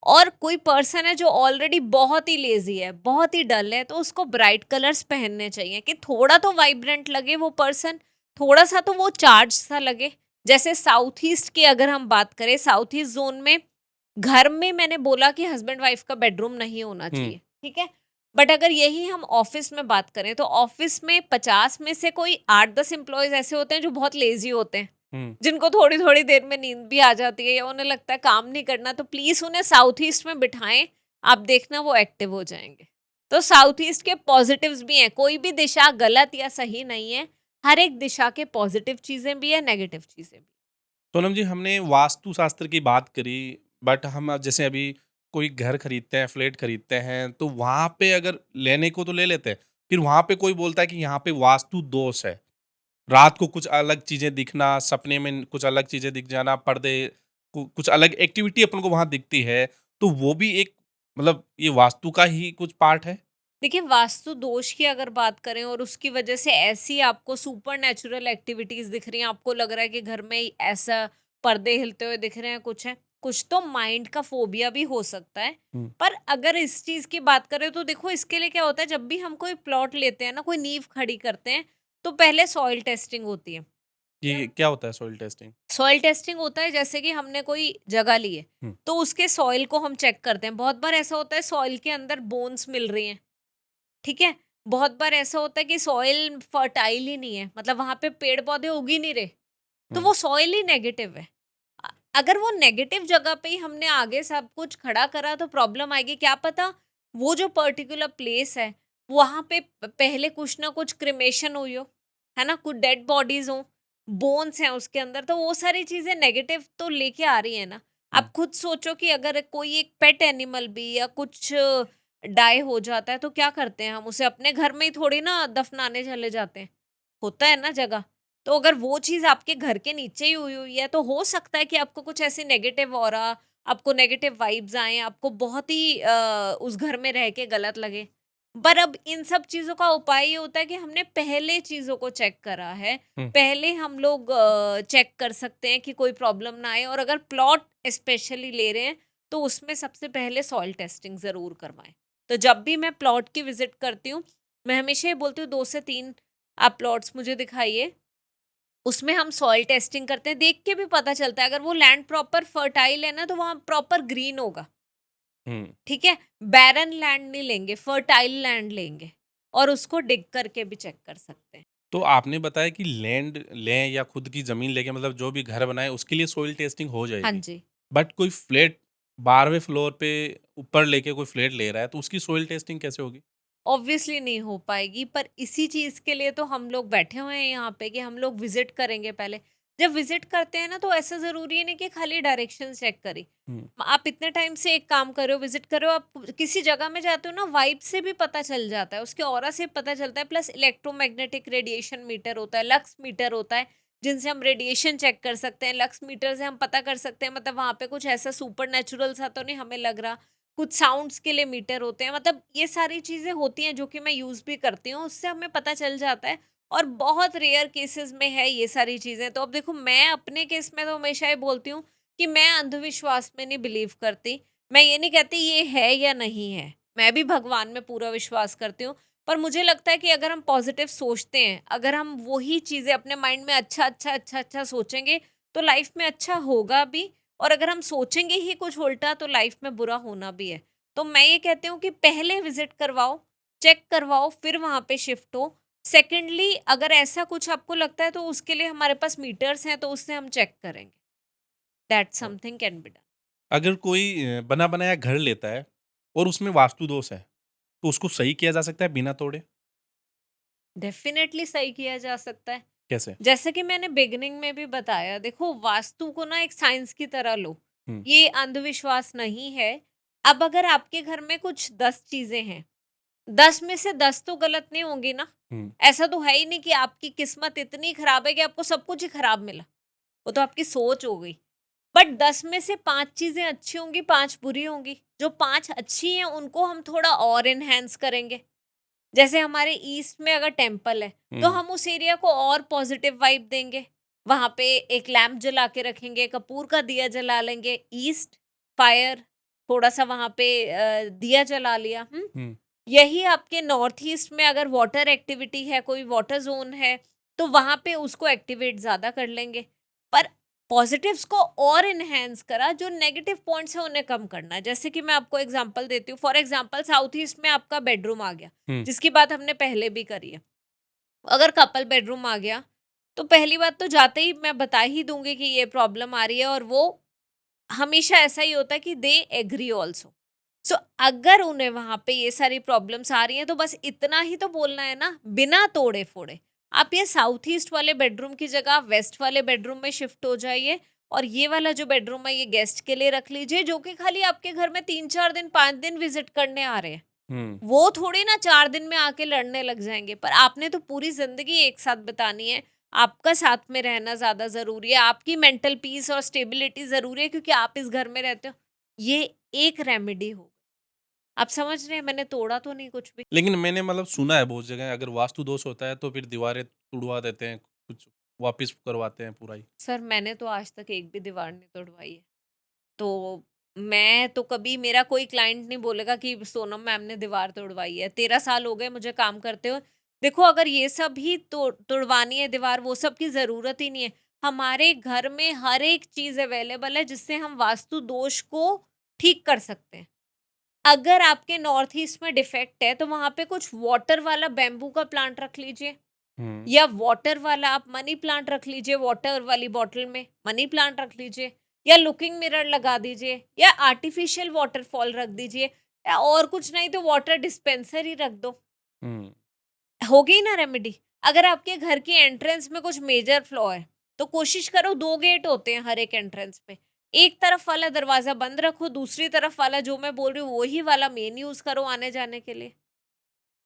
और कोई पर्सन है जो ऑलरेडी बहुत ही लेजी है, बहुत ही डल है, तो उसको ब्राइट कलर्स पहनने चाहिए कि थोड़ा तो वाइब्रेंट लगे वो पर्सन, थोड़ा सा तो वो चार्ज सा लगे। जैसे साउथ ईस्ट की अगर हम बात करें, साउथ ईस्ट जोन में घर में मैंने बोला कि हस्बैंड वाइफ का बेडरूम नहीं होना हुँ, चाहिए, ठीक है। बट अगर यही हम ऑफिस में बात करें तो ऑफिस में 50 में से कोई 8-10 एम्प्लॉयज ऐसे होते हैं जो बहुत लेजी होते हैं, हुँ। जिनको थोड़ी थोड़ी देर में नींद भी आ जाती है या उन्हें लगता है काम नहीं करना, तो प्लीज उन्हें साउथ ईस्ट में बिठाएं। आप देखना वो एक्टिव हो जाएंगे। तो साउथ ईस्ट के पॉजिटिव्स भी हैं, कोई भी दिशा गलत या सही नहीं है। हर एक दिशा के पॉजिटिव चीजें भी है, नेगेटिव चीजें भी। सोनम जी, हमने वास्तुशास्त्र की बात करी, बट हम अब जैसे अभी कोई घर खरीदते हैं, फ्लैट खरीदते हैं, तो वहाँ पे अगर लेने को तो ले लेते हैं, फिर वहाँ पे कोई बोलता है कि यहाँ पे वास्तु दोष है। रात को कुछ अलग चीज़ें दिखना, सपने में कुछ अलग चीज़ें दिख जाना, पर्दे कुछ अलग एक्टिविटी अपन को वहाँ दिखती है, तो वो भी एक मतलब ये वास्तु का ही कुछ पार्ट है? देखिए, वास्तु दोष की अगर बात करें और उसकी वजह से ऐसी आपको सुपर नेचुरल एक्टिविटीज दिख रही हैं, आपको लग रहा है कि घर में ऐसा पर्दे हिलते हुए दिख रहे हैं, कुछ तो माइंड का फोबिया भी हो सकता है। हुँ। पर अगर इस चीज की बात करें तो देखो, इसके लिए क्या होता है, जब भी हम कोई प्लॉट लेते हैं ना, कोई नींव खड़ी करते हैं, तो पहले सॉइल टेस्टिंग होती है। ये क्या होता है सॉइल टेस्टिंग? सॉइल टेस्टिंग होता है जैसे कि हमने कोई जगह ली है, हुँ, तो उसके सॉइल को हम चेक करते हैं। बहुत बार ऐसा होता है सॉइल के अंदर बोन्स मिल रही हैं, ठीक है? बहुत बार ऐसा होता है कि सॉइल फर्टाइल ही नहीं है, मतलब वहाँ पे पेड़-पौधे उग ही नहीं रहे, तो हुँ, वो सॉइल ही नेगेटिव है। अ, अगर वो नेगेटिव जगह पे ही हमने आगे सब कुछ खड़ा करा तो प्रॉब्लम आएगी। क्या पता वो जो पर्टिकुलर प्लेस है, वहाँ पे पहले कुछ ना कुछ क्रिमेशन हुई हो, है ना? कुछ डेड बॉडीज़ हों, बोन्स हैं उसके अंदर, तो वो सारी चीज़ें नेगेटिव तो लेके आ रही हैं ना। हुँ। आप खुद सोचो कि अगर कोई एक पेट एनिमल भी या कुछ डाई हो जाता है तो क्या करते हैं हम? उसे अपने घर में ही थोड़ी ना दफनाने चले जाते हैं। होता है ना जगह। तो अगर वो चीज़ आपके घर के नीचे ही हुई हुई है तो हो सकता है कि आपको कुछ ऐसी नेगेटिव ऑरा, आपको नेगेटिव वाइब्स आएँ, आपको बहुत ही उस घर में रह के गलत लगे। पर अब इन सब चीज़ों का उपाय ये होता है कि हमने पहले चीज़ों को चेक करा है। हुँ। पहले हम लोग चेक कर सकते हैं कि कोई प्रॉब्लम ना आए, और अगर प्लॉट स्पेशली ले रहे हैं तो उसमें सबसे पहले सॉइल टेस्टिंग ज़रूर करवाएँ। तो जब भी मैं प्लॉट की विज़िट करती हूँ, मैं हमेशा ये बोलती हूँ 2 से 3 आप प्लॉट्स मुझे दिखाइए। उसमें हम सॉइल टेस्टिंग करते हैं, देख के भी पता चलता है अगर वो लैंड प्रॉपर फर्टाइल है ना तो वहाँ प्रॉपर ग्रीन होगा, हुँ। ठीक है? बैरन लैंड नहीं लेंगे, फर्टाइल लैंड लेंगे, और उसको डिग करके भी चेक कर सकते हैं। तो आपने बताया कि लैंड लें या खुद की ज़मीन लेके मतलब जो भी घर बनाएँ उसके लिए सॉइल टेस्टिंग हो हाँ जाएगी। जी। बट कोई फ्लैट 12वें फ्लोर पे ऊपर लेके कोई फ्लैट ले रहा है तो उसकी सॉइल टेस्टिंग कैसे होगी? ऑब्वियसली नहीं हो पाएगी, पर इसी चीज़ के लिए तो हम लोग बैठे हुए हैं यहाँ पे कि हम लोग विजिट करेंगे पहले। जब विजिट करते हैं ना तो ऐसा ज़रूरी है नहीं कि खाली डायरेक्शन चेक करें। हुँ, आप इतने टाइम से एक काम कर रहे हो, विजिट कर रहे हो, आप किसी जगह में जाते हो ना, वाइब से भी पता चल जाता है, उसके ऑरा से पता चलता है। प्लस इलेक्ट्रोमैग्नेटिक रेडिएशन मीटर होता है, लक्स मीटर होता है, जिनसे हम रेडिएशन चेक कर सकते हैं। लक्स मीटर से हम पता कर सकते हैं मतलब वहाँ पे कुछ ऐसा सुपर नेचुरल सा तो नहीं हमें लग रहा। कुछ साउंड्स के लिए मीटर होते हैं, मतलब ये सारी चीज़ें होती हैं जो कि मैं यूज़ भी करती हूँ, उससे हमें पता चल जाता है। और बहुत रेयर केसेस में है ये सारी चीज़ें। तो अब देखो, मैं अपने केस में तो हमेशा ये बोलती हूँ कि मैं अंधविश्वास में नहीं बिलीव करती। मैं ये नहीं कहती ये है या नहीं है, मैं भी भगवान में पूरा विश्वास करती हूँ। पर मुझे लगता है कि अगर हम पॉजिटिव सोचते हैं, अगर हम वही चीज़ें अपने माइंड में अच्छा अच्छा अच्छा अच्छा सोचेंगे, तो लाइफ में अच्छा होगा भी, और अगर हम सोचेंगे ही कुछ उल्टा तो लाइफ में बुरा होना भी है। तो मैं ये कहती हूँ कि पहले विजिट करवाओ, चेक करवाओ, फिर वहां पे शिफ्ट हो। सेकेंडली, अगर ऐसा कुछ आपको लगता है तो उसके लिए हमारे पास मीटर्स हैं, तो उससे हम चेक करेंगे। That something can be done. अगर कोई बना बनाया घर लेता है और उसमें वास्तु दोष है, तो उसको सही किया जा सकता है बिना तोड़े? डेफिनेटली सही किया जा सकता है। कैसे? जैसे कि मैंने बिगिनिंग में भी बताया, देखो वास्तु को ना एक साइंस की तरह लो। हुँ, ये अंधविश्वास नहीं है। अब अगर आपके घर में कुछ 10 चीजें हैं, 10 में से 10 तो गलत नहीं होंगी ना। हुँ, ऐसा तो है ही नहीं कि आपकी किस्मत इतनी खराब है कि आपको सब कुछ ही खराब मिला। वो तो आपकी सोच हो गई। बट 10 में से 5 चीजें अच्छी होंगी, 5 बुरी होंगी। जो 5 अच्छी हैं उनको हम थोड़ा और एनहांस करेंगे। जैसे हमारे ईस्ट में अगर टेम्पल है, तो हुँ, हम उस एरिया को और पॉजिटिव वाइब देंगे। वहां पे एक लैंप जला के रखेंगे, कपूर का दिया जला लेंगे, ईस्ट फायर, थोड़ा सा वहां पे दिया जला लिया। हुँ, यही आपके नॉर्थ ईस्ट में अगर वाटर एक्टिविटी है, कोई वाटर जोन है, तो वहां पे उसको एक्टिवेट ज्यादा कर लेंगे। पर पॉजिटिव्स को और इनहेंस करा, जो नेगेटिव पॉइंट्स है उन्हें कम करना है। जैसे कि मैं आपको एग्जांपल देती हूँ। फॉर एग्जांपल, साउथ ईस्ट में आपका बेडरूम आ गया, हुँ, जिसकी बात हमने पहले भी करी है। अगर कपल बेडरूम आ गया, तो पहली बात तो जाते ही मैं बता ही दूंगी कि ये प्रॉब्लम आ रही है, और वो हमेशा ऐसा ही होता है कि दे एग्री ऑल्सो। सो अगर उन्हें वहां पे ये सारी प्रॉब्लम्स आ रही हैं, तो बस इतना ही तो बोलना है ना, बिना तोड़े फोड़े। आप ये साउथ ईस्ट वाले बेडरूम की जगह वेस्ट वाले बेडरूम में शिफ्ट हो जाइए, और ये वाला जो बेडरूम है ये गेस्ट के लिए रख लीजिए, जो कि खाली आपके घर में 3-4 दिन 5 दिन विजिट करने आ रहे हैं। हुँ। वो थोड़ी ना 4 दिन में आके लड़ने लग जाएंगे। पर आपने तो पूरी जिंदगी एक साथ बितानी है। आपका साथ में रहना ज्यादा जरूरी है, आपकी मेंटल पीस और स्टेबिलिटी जरूरी है, क्योंकि आप इस घर में रहते हो। ये एक रेमेडी हो। आप समझ रहे हैं, मैंने तोड़ा तो नहीं कुछ भी। लेकिन मैंने मतलब सुना है बहुत जगह अगर वास्तु दोष होता है तो फिर दीवारें तुड़वा देते हैं, कुछ वापिस करवाते हैं पूरा ही। सर, मैंने तो आज तक एक भी दीवार नहीं तोड़वाई है। तो मैं तो कभी, मेरा कोई क्लाइंट नहीं बोलेगा कि सोनम मैम ने दीवार तोड़वाई है। 13 साल हो गए मुझे काम करते हुए। देखो, अगर ये सब ही तोड़वानी है दीवार, वो सब की जरूरत ही नहीं है। हमारे घर में हर एक चीज अवेलेबल है जिससे हम वास्तु दोष को ठीक कर सकते हैं। अगर आपके नॉर्थ ईस्ट में डिफेक्ट है, तो वहां पे कुछ वाटर वाला बैम्बू का प्लांट रख लीजिए, हुँ, या वाटर वाला आप मनी प्लांट रख लीजिए, वाटर वाली बॉटल में मनी प्लांट रख लीजिए, या लुकिंग मिरर लगा दीजिए, या आर्टिफिशियल वाटरफॉल रख दीजिए, या और कुछ नहीं तो वाटर डिस्पेंसर ही रख दो। हुँ, हो गई ना रेमेडी। अगर आपके घर की एंट्रेंस में कुछ मेजर फ्लॉ है, तो कोशिश करो, 2 गेट होते हैं हर एक एंट्रेंस पे। एक तरफ वाला दरवाजा बंद रखो, दूसरी तरफ वाला जो मैं बोल रही हूँ वही वाला मेन यूज करो आने जाने के लिए।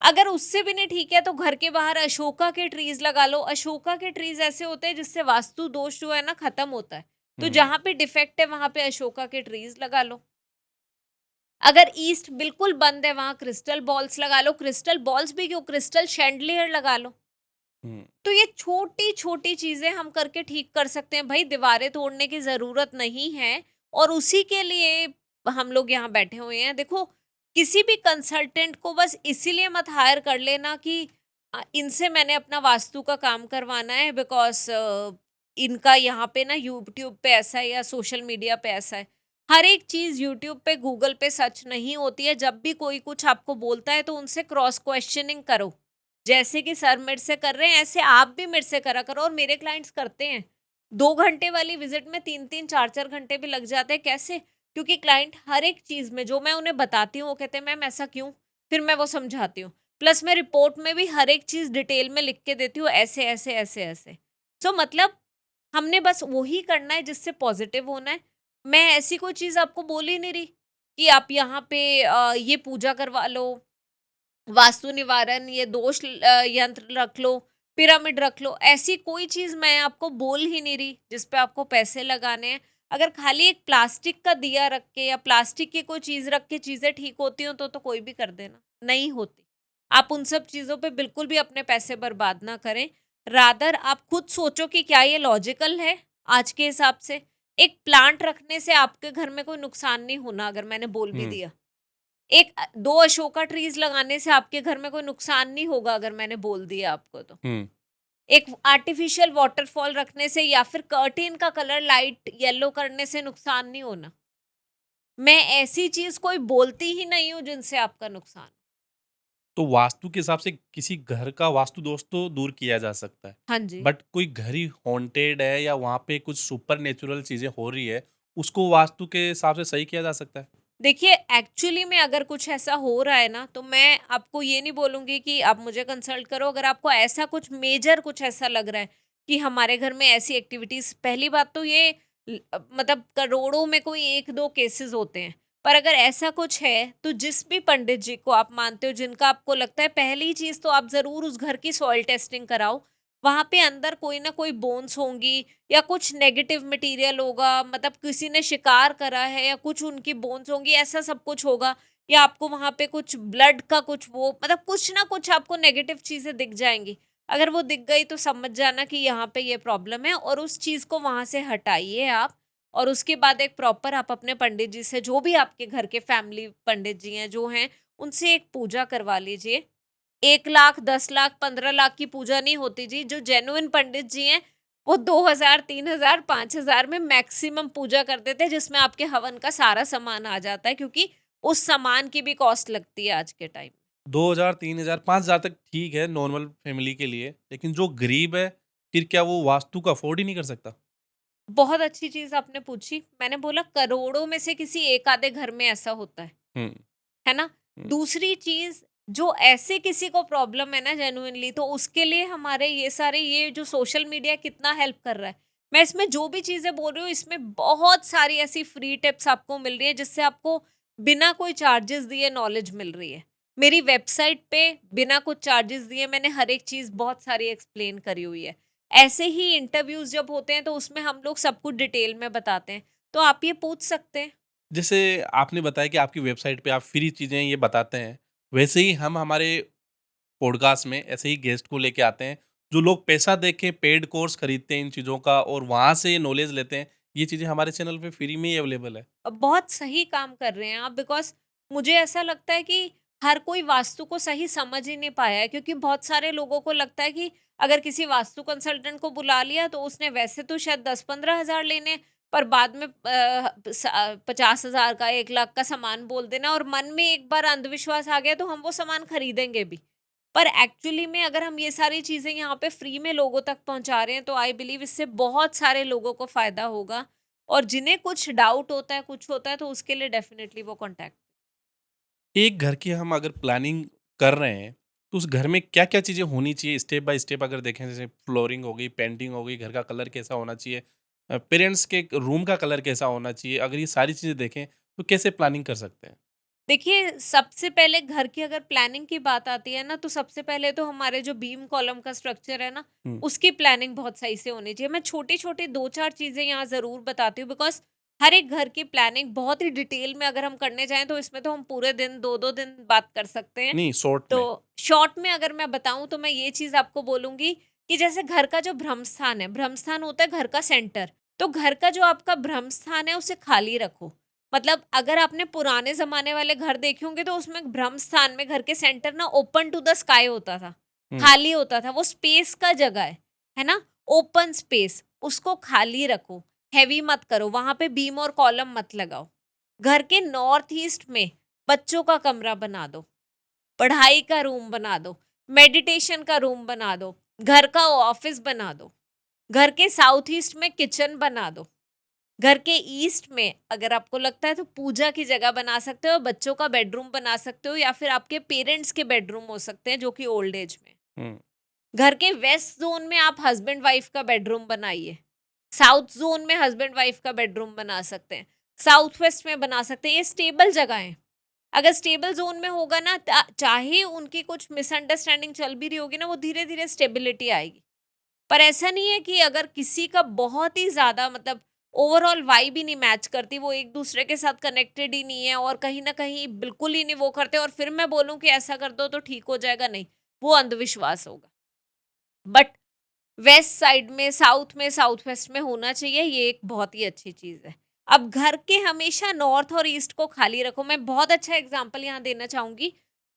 अगर उससे भी नहीं ठीक है, तो घर के बाहर अशोका के ट्रीज लगा लो। अशोका के ट्रीज ऐसे होते हैं जिससे वास्तु दोष जो है ना खत्म होता है। तो हुँ, जहां पे डिफेक्ट है वहां पे अशोका के ट्रीज लगा लो। अगर ईस्ट बिल्कुल बंद है, वहां क्रिस्टल बॉल्स लगा लो। क्रिस्टल बॉल्स भी क्यों, क्रिस्टल शैंडलियर लगा लो। हुँ, तो ये छोटी छोटी चीजें हम करके ठीक कर सकते हैं भाई। दीवारें तोड़ने की जरूरत नहीं है, और उसी के लिए हम लोग यहाँ बैठे हुए हैं। देखो, किसी भी कंसल्टेंट को बस इसीलिए मत हायर कर लेना कि इनसे मैंने अपना वास्तु का काम करवाना है, बिकॉज इनका यहाँ पे ना यूट्यूब पे ऐसा है या सोशल मीडिया पे ऐसा है। हर एक चीज यूट्यूब पे, गूगल पे सच नहीं होती है। जब भी कोई कुछ आपको बोलता है, तो उनसे क्रॉस क्वेश्चनिंग करो। जैसे कि सर मेरे से कर रहे हैं, ऐसे आप भी मेरे से करा करो। और मेरे क्लाइंट्स करते हैं। 2 घंटे वाली विजिट में 3-3 4-4 घंटे भी लग जाते हैं। कैसे? क्योंकि क्लाइंट हर एक चीज में जो मैं उन्हें बताती हूँ, वो कहते हैं मैम ऐसा क्यों। फिर मैं वो समझाती हूँ। प्लस मैं रिपोर्ट में भी हर एक चीज डिटेल में लिख के देती हूँ, ऐसे ऐसे ऐसे ऐसे। सो मतलब हमने बस वही करना है जिससे पॉजिटिव होना है। मैं ऐसी कोई चीज आपको बोल ही नहीं रही कि आप यहाँ पे ये पूजा करवा लो, वास्तु निवारण, ये दोष यंत्र रख लो, पिरामिड रख लो। ऐसी कोई चीज मैं आपको बोल ही नहीं रही जिस पे आपको पैसे लगाने हैं। अगर खाली एक प्लास्टिक का दिया रख के या प्लास्टिक की कोई चीज रख के चीजें ठीक होती हो, तो कोई भी कर देना। नहीं होती। आप उन सब चीजों पे बिल्कुल भी अपने पैसे बर्बाद ना करें। रादर आप खुद सोचो कि क्या ये लॉजिकल है आज के हिसाब से। एक प्लांट रखने से आपके घर में कोई नुकसान नहीं होना, अगर मैंने बोल भी हुँ, दिया। एक 2 अशोका ट्रीज लगाने से आपके घर में कोई नुकसान नहीं होगा, अगर मैंने बोल दिया आपको तो। हुँ। एक आर्टिफिशियल वॉटरफॉल रखने से या फिर कर्टेन का कलर लाइट येलो करने से नुकसान नहीं होना। मैं ऐसी चीज़ कोई बोलती ही नहीं हूँ जिनसे आपका नुकसान। तो वास्तु के हिसाब से किसी घर का वास्तु दोष तो दूर किया जा सकता है। हाँ जी। बट कोई घर ही हॉन्टेड है या वहाँ पे कुछ सुपरनैचुरल चीज़ें हो रही है, उसको वास्तु के हिसाब से सही किया जा सकता है? देखिए, एक्चुअली में अगर कुछ ऐसा हो रहा है ना, तो मैं आपको ये नहीं बोलूँगी कि आप मुझे कंसल्ट करो। अगर आपको ऐसा कुछ मेजर कुछ ऐसा लग रहा है कि हमारे घर में ऐसी एक्टिविटीज़, पहली बात तो ये मतलब करोड़ों में कोई 1-2 केसेज़ होते हैं। पर अगर ऐसा कुछ है, तो जिस भी पंडित जी को आप मानते हो, जिनका आपको लगता है, पहली चीज़ तो आप ज़रूर उस घर की सॉइल टेस्टिंग कराओ। वहाँ पे अंदर कोई ना कोई बोन्स होंगी या कुछ नेगेटिव मटेरियल होगा, मतलब किसी ने शिकार करा है या कुछ उनकी बोन्स होंगी, ऐसा सब कुछ होगा। या आपको वहाँ पे कुछ ब्लड का कुछ वो, मतलब कुछ ना कुछ आपको नेगेटिव चीज़ें दिख जाएँगी। अगर वो दिख गई तो समझ जाना कि यहाँ पे ये प्रॉब्लम है, और उस चीज़ को वहाँ से हटाइए आप। और उसके बाद एक प्रॉपर आप अपने पंडित जी से, जो भी आपके घर के फैमिली पंडित जी हैं जो हैं, उनसे एक पूजा करवा लीजिए। 1 लाख, 10 लाख, 15 लाख की पूजा नहीं होती जी। जो जेन्युइन पंडित जी हैं, वो 2000, 3000, 5000 में मैक्सिमम पूजा कर देते हैं, जिसमें आपके हवन का सारा सामान आ जाता है, क्योंकि उस सामान की भी कॉस्ट लगती है आज के टाइम। 2000, 3000, 5000 तक ठीक है नॉर्मल फैमिली के लिए, लेकिन जो गरीब है, फिर क्या वो वास्तु को अफ़ोर्ड ही नहीं कर सकता? बहुत अच्छी चीज़ आपने पूछी। मैंने बोला करोड़ों में से किसी एक आधे घर में ऐसा होता हुँ, है ना? हुँ। दूसरी चीज़, जो ऐसे किसी को प्रॉब्लम है ना जेनुइनली, तो उसके लिए हमारे ये सारे, ये जो सोशल मीडिया कितना हेल्प कर रहा है। मैं इसमें जो भी चीज़ें बोल रही हूँ, इसमें बहुत सारी ऐसी फ्री टिप्स आपको मिल रही है, जिससे आपको बिना कोई चार्जेस दिए नॉलेज मिल रही है। मेरी वेबसाइट पे बिना कुछ चार्जेस दिए मैंने हर एक चीज़ बहुत सारी एक्सप्लेन करी हुई है। ऐसे ही इंटरव्यूज़ जब होते हैं, तो उसमें हम लोग सब कुछ डिटेल में बताते हैं। तो आप ये पूछ सकते हैं। जैसे आपने बताया कि आपकी वेबसाइट पे आप फ्री चीज़ें ये बताते हैं, वैसे ही हम हमारे पॉडकास्ट में ऐसे ही गेस्ट को लेके आते हैं, जो लोग पैसा दे के पेड कोर्स खरीदते हैं इन चीज़ों का और वहाँ से नॉलेज लेते हैं। ये चीज़ें हमारे चैनल पे फ्री में ही अवेलेबल है। बहुत सही काम कर रहे हैं आप, बिकॉज़ मुझे ऐसा लगता है कि हर कोई वास्तु को सही समझ ही नहीं पाया है, क्योंकि बहुत सारे लोगों को लगता है कि अगर किसी वास्तु कंसल्टेंट को बुला लिया, तो उसने वैसे तो शायद 10-15 हज़ार लेने, पर बाद में 50,000 का, 1 लाख का सामान बोल देना, और मन में एक बार अंधविश्वास आ गया तो हम वो सामान खरीदेंगे भी। पर एक्चुअली में अगर हम ये सारी चीज़ें यहाँ पे फ्री में लोगों तक पहुँचा रहे हैं, तो आई बिलीव इससे बहुत सारे लोगों को फ़ायदा होगा। और जिन्हें कुछ डाउट होता है, कुछ होता है, तो उसके लिए डेफ़िनेटली वो कॉन्टैक्ट। एक घर की हम अगर प्लानिंग कर रहे हैं, तो उस घर में क्या-क्या चीज़ें होनी चाहिए स्टेप बाय स्टेप अगर देखें जैसे फ्लोरिंग हो गई, पेंटिंग हो गई, घर का कलर कैसा होना चाहिए, पेरेंट्स के रूम का कलर कैसा होना चाहिए, अगर ये सारी चीज़ें देखें, तो कैसे प्लानिंग कर सकते हैं? देखिए, सबसे पहले घर की अगर प्लानिंग की बात आती है ना, तो सबसे पहले तो हमारे जो बीम कॉलम का स्ट्रक्चर है ना, हुँ, उसकी प्लानिंग बहुत सही से होनी चाहिए। मैं छोटी-छोटी 2-4 चीज़ें यहाँ ज़रूर बताती हूँ, बिकॉज़ हर एक घर की प्लानिंग बहुत ही डिटेल में अगर हम करने जाएँ, तो इसमें तो हम पूरे दिन, 2-2 दिन बात कर सकते हैं। नहीं शॉर्ट तो में। शॉर्ट में अगर मैं बताऊँ, तो मैं ये चीज़ आपको बोलूँगी कि जैसे घर का जो ब्रह्मस्थान है, ब्रह्मस्थान होता है घर का सेंटर। तो घर का जो आपका ब्रह्मस्थान है, उसे खाली रखो। मतलब अगर आपने पुराने ज़माने वाले घर देखे होंगे, तो उसमें ब्रह्मस्थान में घर के सेंटर ना ओपन टू द स्काई होता था, हुँ, खाली होता था, वो स्पेस का जगह है ना? ओपन स्पेस, उसको खाली रखो, हेवी मत करो, वहाँ पे बीम और कॉलम मत लगाओ। घर के नॉर्थ ईस्ट में बच्चों का कमरा बना दो, पढ़ाई का रूम बना दो, मेडिटेशन का रूम बना दो, घर का ऑफिस बना दो, घर के साउथ ईस्ट में किचन बना दो, घर के ईस्ट में अगर आपको लगता है तो पूजा की जगह बना सकते हो, बच्चों का बेडरूम बना सकते हो, या फिर आपके पेरेंट्स के बेडरूम हो सकते हैं जो कि ओल्ड एज में। हुँ। घर के वेस्ट जोन में आप हस्बैंड वाइफ का बेडरूम बनाइए। साउथ जोन में हस्बैंड वाइफ का बेडरूम बना सकते हैं। साउथ वेस्ट में बना सकते हैं। ये स्टेबल जगह है। अगर स्टेबल ज़ोन में होगा ना, चाहे उनकी कुछ मिसअंडरस्टैंडिंग चल भी रही होगी ना, वो धीरे-धीरे स्टेबिलिटी आएगी। पर ऐसा नहीं है कि अगर किसी का बहुत ही ज़्यादा, मतलब ओवरऑल वाइब ही नहीं मैच करती, वो एक-दूसरे के साथ कनेक्टेड ही नहीं है और कहीं न कहीं बिल्कुल ही नहीं वो करते, और फिर मैं बोलूँ कि ऐसा कर दो तो ठीक हो जाएगा, नहीं, वो अंधविश्वास होगा। बट वेस्ट साइड में, साउथ में, साउथ वेस्ट में होना चाहिए, ये एक बहुत ही अच्छी चीज़ है। अब घर के हमेशा नॉर्थ और ईस्ट को खाली रखो। मैं बहुत अच्छा एग्ज़ाम्पल यहाँ देना चाहूँगी।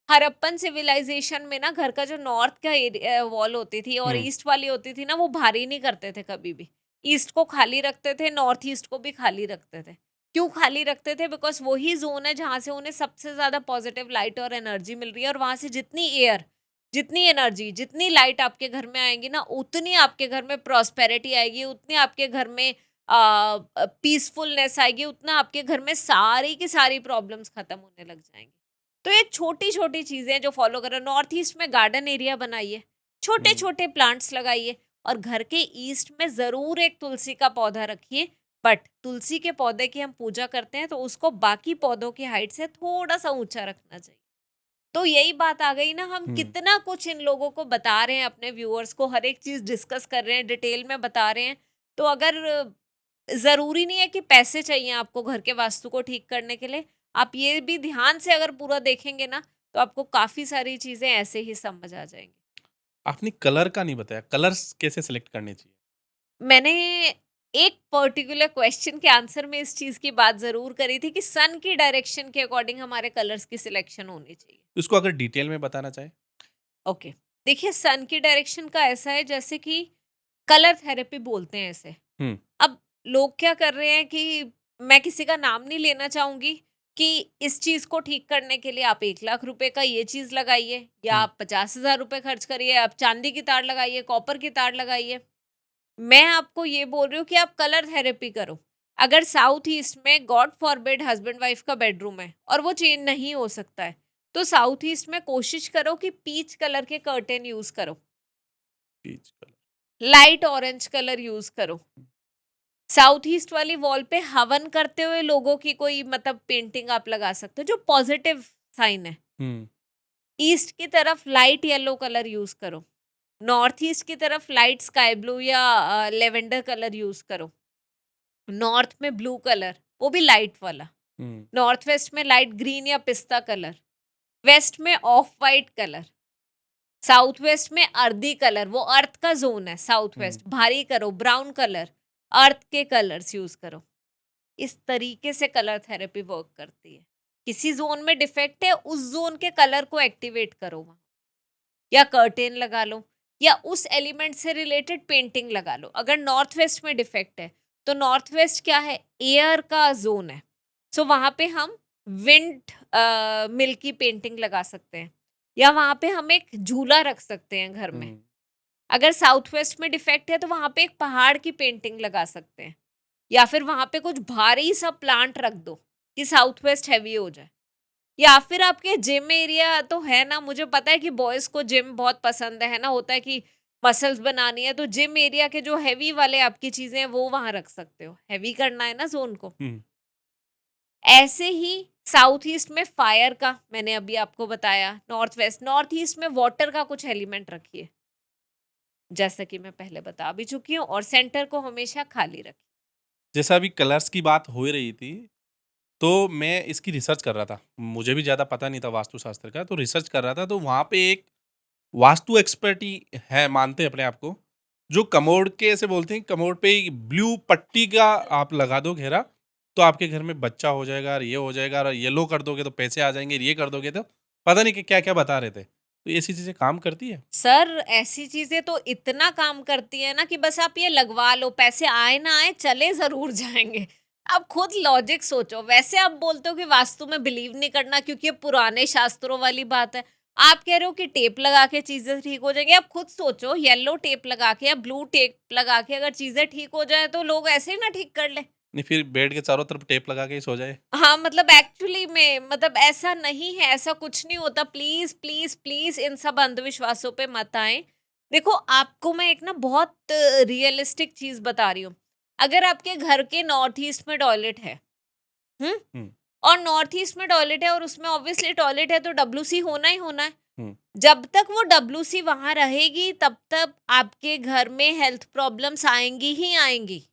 हड़प्पन सिविलाइजेशन में ना घर का जो नॉर्थ का वॉल होती थी और हुँ, ईस्ट वाली होती थी ना, वो भारी नहीं करते थे कभी भी। ईस्ट को खाली रखते थे, नॉर्थ ईस्ट को भी खाली रखते थे। क्यों खाली रखते थे? बिकॉज वही जोन है जहाँ से उन्हें सबसे ज्यादा पॉजिटिव लाइट और एनर्जी मिल रही है, और वहां से जितनी एयर, जितनी एनर्जी, जितनी लाइट आपके घर में आएगी ना, उतनी आपके घर में प्रॉस्पेरिटी आएगी, उतनी आपके घर में पीसफुलनेस आएगी, उतना आपके घर में सारी की सारी प्रॉब्लम्स खत्म होने लग जाएंगी। तो ये छोटी-छोटी चीज़ें जो फ़ॉलो करो, नॉर्थ ईस्ट में गार्डन एरिया बनाइए, हुँ। छोटे-छोटे प्लांट्स लगाइए, और घर के ईस्ट में ज़रूर एक तुलसी का पौधा रखिए। बट तुलसी के पौधे की हम पूजा करते हैं तो उसको बाकी पौधों की हाइट से थोड़ा-सा ऊँचा रखना चाहिए। तो यही बात आ गई ना, हम हुँ। कितना कुछ इन लोगों को बता रहे हैं, अपने व्यूअर्स को हर एक चीज़ डिस्कस कर रहे हैं, डिटेल में बता रहे हैं। तो अगर ज़रूरी नहीं है कि पैसे चाहिए आपको घर के वास्तु को ठीक करने के लिए। आप ये भी ध्यान से अगर पूरा देखेंगे ना, तो आपको काफ़ी सारी चीज़ें ऐसे ही समझ आ जाएँगी। आपने कलर का नहीं बताया, कलर्स कैसे सेलेक्ट करने चाहिए? मैंने एक पर्टिकुलर क्वेश्चन के आंसर में इस चीज़ की बात ज़रूर करी थी कि सन की डायरेक्शन के अकॉर्डिंग हमारे कलर्स की सिलेक्शन होनी चाहिए। इसको अगर डिटेल में बताना चाहें? ओके। देखिए, सन की डायरेक्शन का ऐसा है जैसे कि कलर थेरेपी बोलते हैं इसे। हुँ, अब लोग क्या कर रहे हैं कि मैं किसी का नाम नहीं लेना चाहूँगी, कि इस चीज़ को ठीक करने के लिए आप 1 लाख रुपए का ये चीज़ लगाइए, या हुँ, आप 50,000 रुपए खर्च करिए, आप चांदी की तार लगाइए, कॉपर की तार लगाइए। मैं आपको ये बोल रही हूँ कि आप कलर थेरेपी करो। अगर साउथ ईस्ट में गॉड फॉरबिड हस्बैंड वाइफ का बेडरूम है और वो चेंज नहीं हो सकता है, तो साउथ ईस्ट में कोशिश करो कि पीच कलर के कर्टेन यूज़ करो, peach colour. Light orange colour use करो। साउथ ईस्ट वाली वॉल पे हवन करते हुए लोगों की कोई मतलब पेंटिंग आप लगा सकते हो, जो पॉजिटिव साइन है। हुँ, ईस्ट की तरफ लाइट येलो कलर यूज करो, नॉर्थ ईस्ट की तरफ लाइट स्काई ब्लू या लेवेंडर कलर यूज करो, नॉर्थ में ब्लू कलर, वो भी लाइट वाला, हुँ, नॉर्थ वेस्ट में लाइट ग्रीन या पिस्ता कलर, वेस्ट में of white colour, south west में अर्दी कलर, वो अर्थ का जोन है, साउथ हुँ। वेस्ट भारी करो, ब्राउन कलर, अर्थ के कलर्स यूज करो। इस तरीके से कलर थेरेपी वर्क करती है। किसी जोन में डिफेक्ट है, उस जोन के कलर को एक्टिवेट करो वहाँ, या कर्टेन लगा लो, या उस एलिमेंट से रिलेटेड पेंटिंग लगा लो। अगर नॉर्थ वेस्ट में डिफेक्ट है, तो नॉर्थ वेस्ट क्या है, एयर का जोन है। सो वहाँ पे हम विंड मिल की पेंटिंग लगा सकते हैं, या वहाँ पे हम एक झूला रख सकते हैं घर में। हुँ, अगर साउथ वेस्ट में डिफेक्ट है, तो वहाँ पे एक पहाड़ की पेंटिंग लगा सकते हैं, या फिर वहाँ पे कुछ भारी सा प्लांट रख दो कि साउथ वेस्ट हैवी हो जाए। या फिर आपके जिम एरिया तो है ना, मुझे पता है कि बॉयज को जिम बहुत पसंद है ना, होता है कि मसल्स बनानी है, तो जिम एरिया के जो हैवी वाले आपकी चीजें हैं वो वहां रख सकते हो, हैवी करना है ना जोन को। हुँ। ऐसे ही साउथ ईस्ट में फायर का मैंने अभी आपको बताया, नॉर्थ ईस्ट में वाटर का कुछ एलिमेंट रखिए, जैसा कि मैं पहले बता भी चुकी हूँ, और सेंटर को हमेशा खाली रखिए। जैसा अभी कलर्स की बात हो ही रही थी, तो मैं इसकी रिसर्च कर रहा था। मुझे भी ज़्यादा पता नहीं था वास्तुशास्त्र का, तो रिसर्च कर रहा था, तो वहाँ पे एक वास्तु एक्सपर्ट ही है, मानते हैं अपने आप को, जो कमोड के ऐसे बोलते हैं, कमोड पे ब्लू पट्टी का आप लगा दो घेरा, तो आपके घर में बच्चा हो जाएगा और ये हो जाएगा, और येलो कर दोगे तो पैसे आ जाएँगे, ये कर दोगे तो पता नहीं कि क्या-क्या बता रहे थे। तो ऐसी चीज़ें काम करती है? सर, ऐसी चीजें तो इतना काम करती है ना कि बस आप ये लगवा लो, पैसे आए ना आए चले जरूर जाएंगे। आप खुद लॉजिक सोचो। वैसे आप बोलते हो कि वास्तु में बिलीव नहीं करना क्योंकि ये पुराने शास्त्रों वाली बात है। आप कह रहे हो कि टेप लगा के चीजें ठीक हो जाएंगी। आप खुद सोचो, येलो टेप लगा के या ब्लू टेप लगा के अगर चीजें ठीक हो जाए तो लोग ऐसे ही ना ठीक कर ले। नहीं, फिर बेड के चारों तरफ टेप लगा के ही सो जाए? हाँ, मतलब एक्चुअली में मतलब ऐसा नहीं है, ऐसा कुछ नहीं होता। प्लीज़, प्लीज़, प्लीज़ इन सब अंधविश्वासों पे मत आएँ। देखो, आपको मैं एक ना बहुत रियलिस्टिक चीज़ बता रही हूँ। अगर आपके घर के नॉर्थ ईस्ट में टॉयलेट है, हुँ? हुँ, और नॉर्थ ईस्ट में टॉयलेट है और उसमें ऑब्वियसली टॉयलेट है तो डब्ल्यूसी होना ही होना है। हुँ, जब तक वो डब्ल्यूसी वहाँ रहेगी तब तक आपके घर में हेल्थ प्रॉब्लम्स आएँगी ही आएँगी।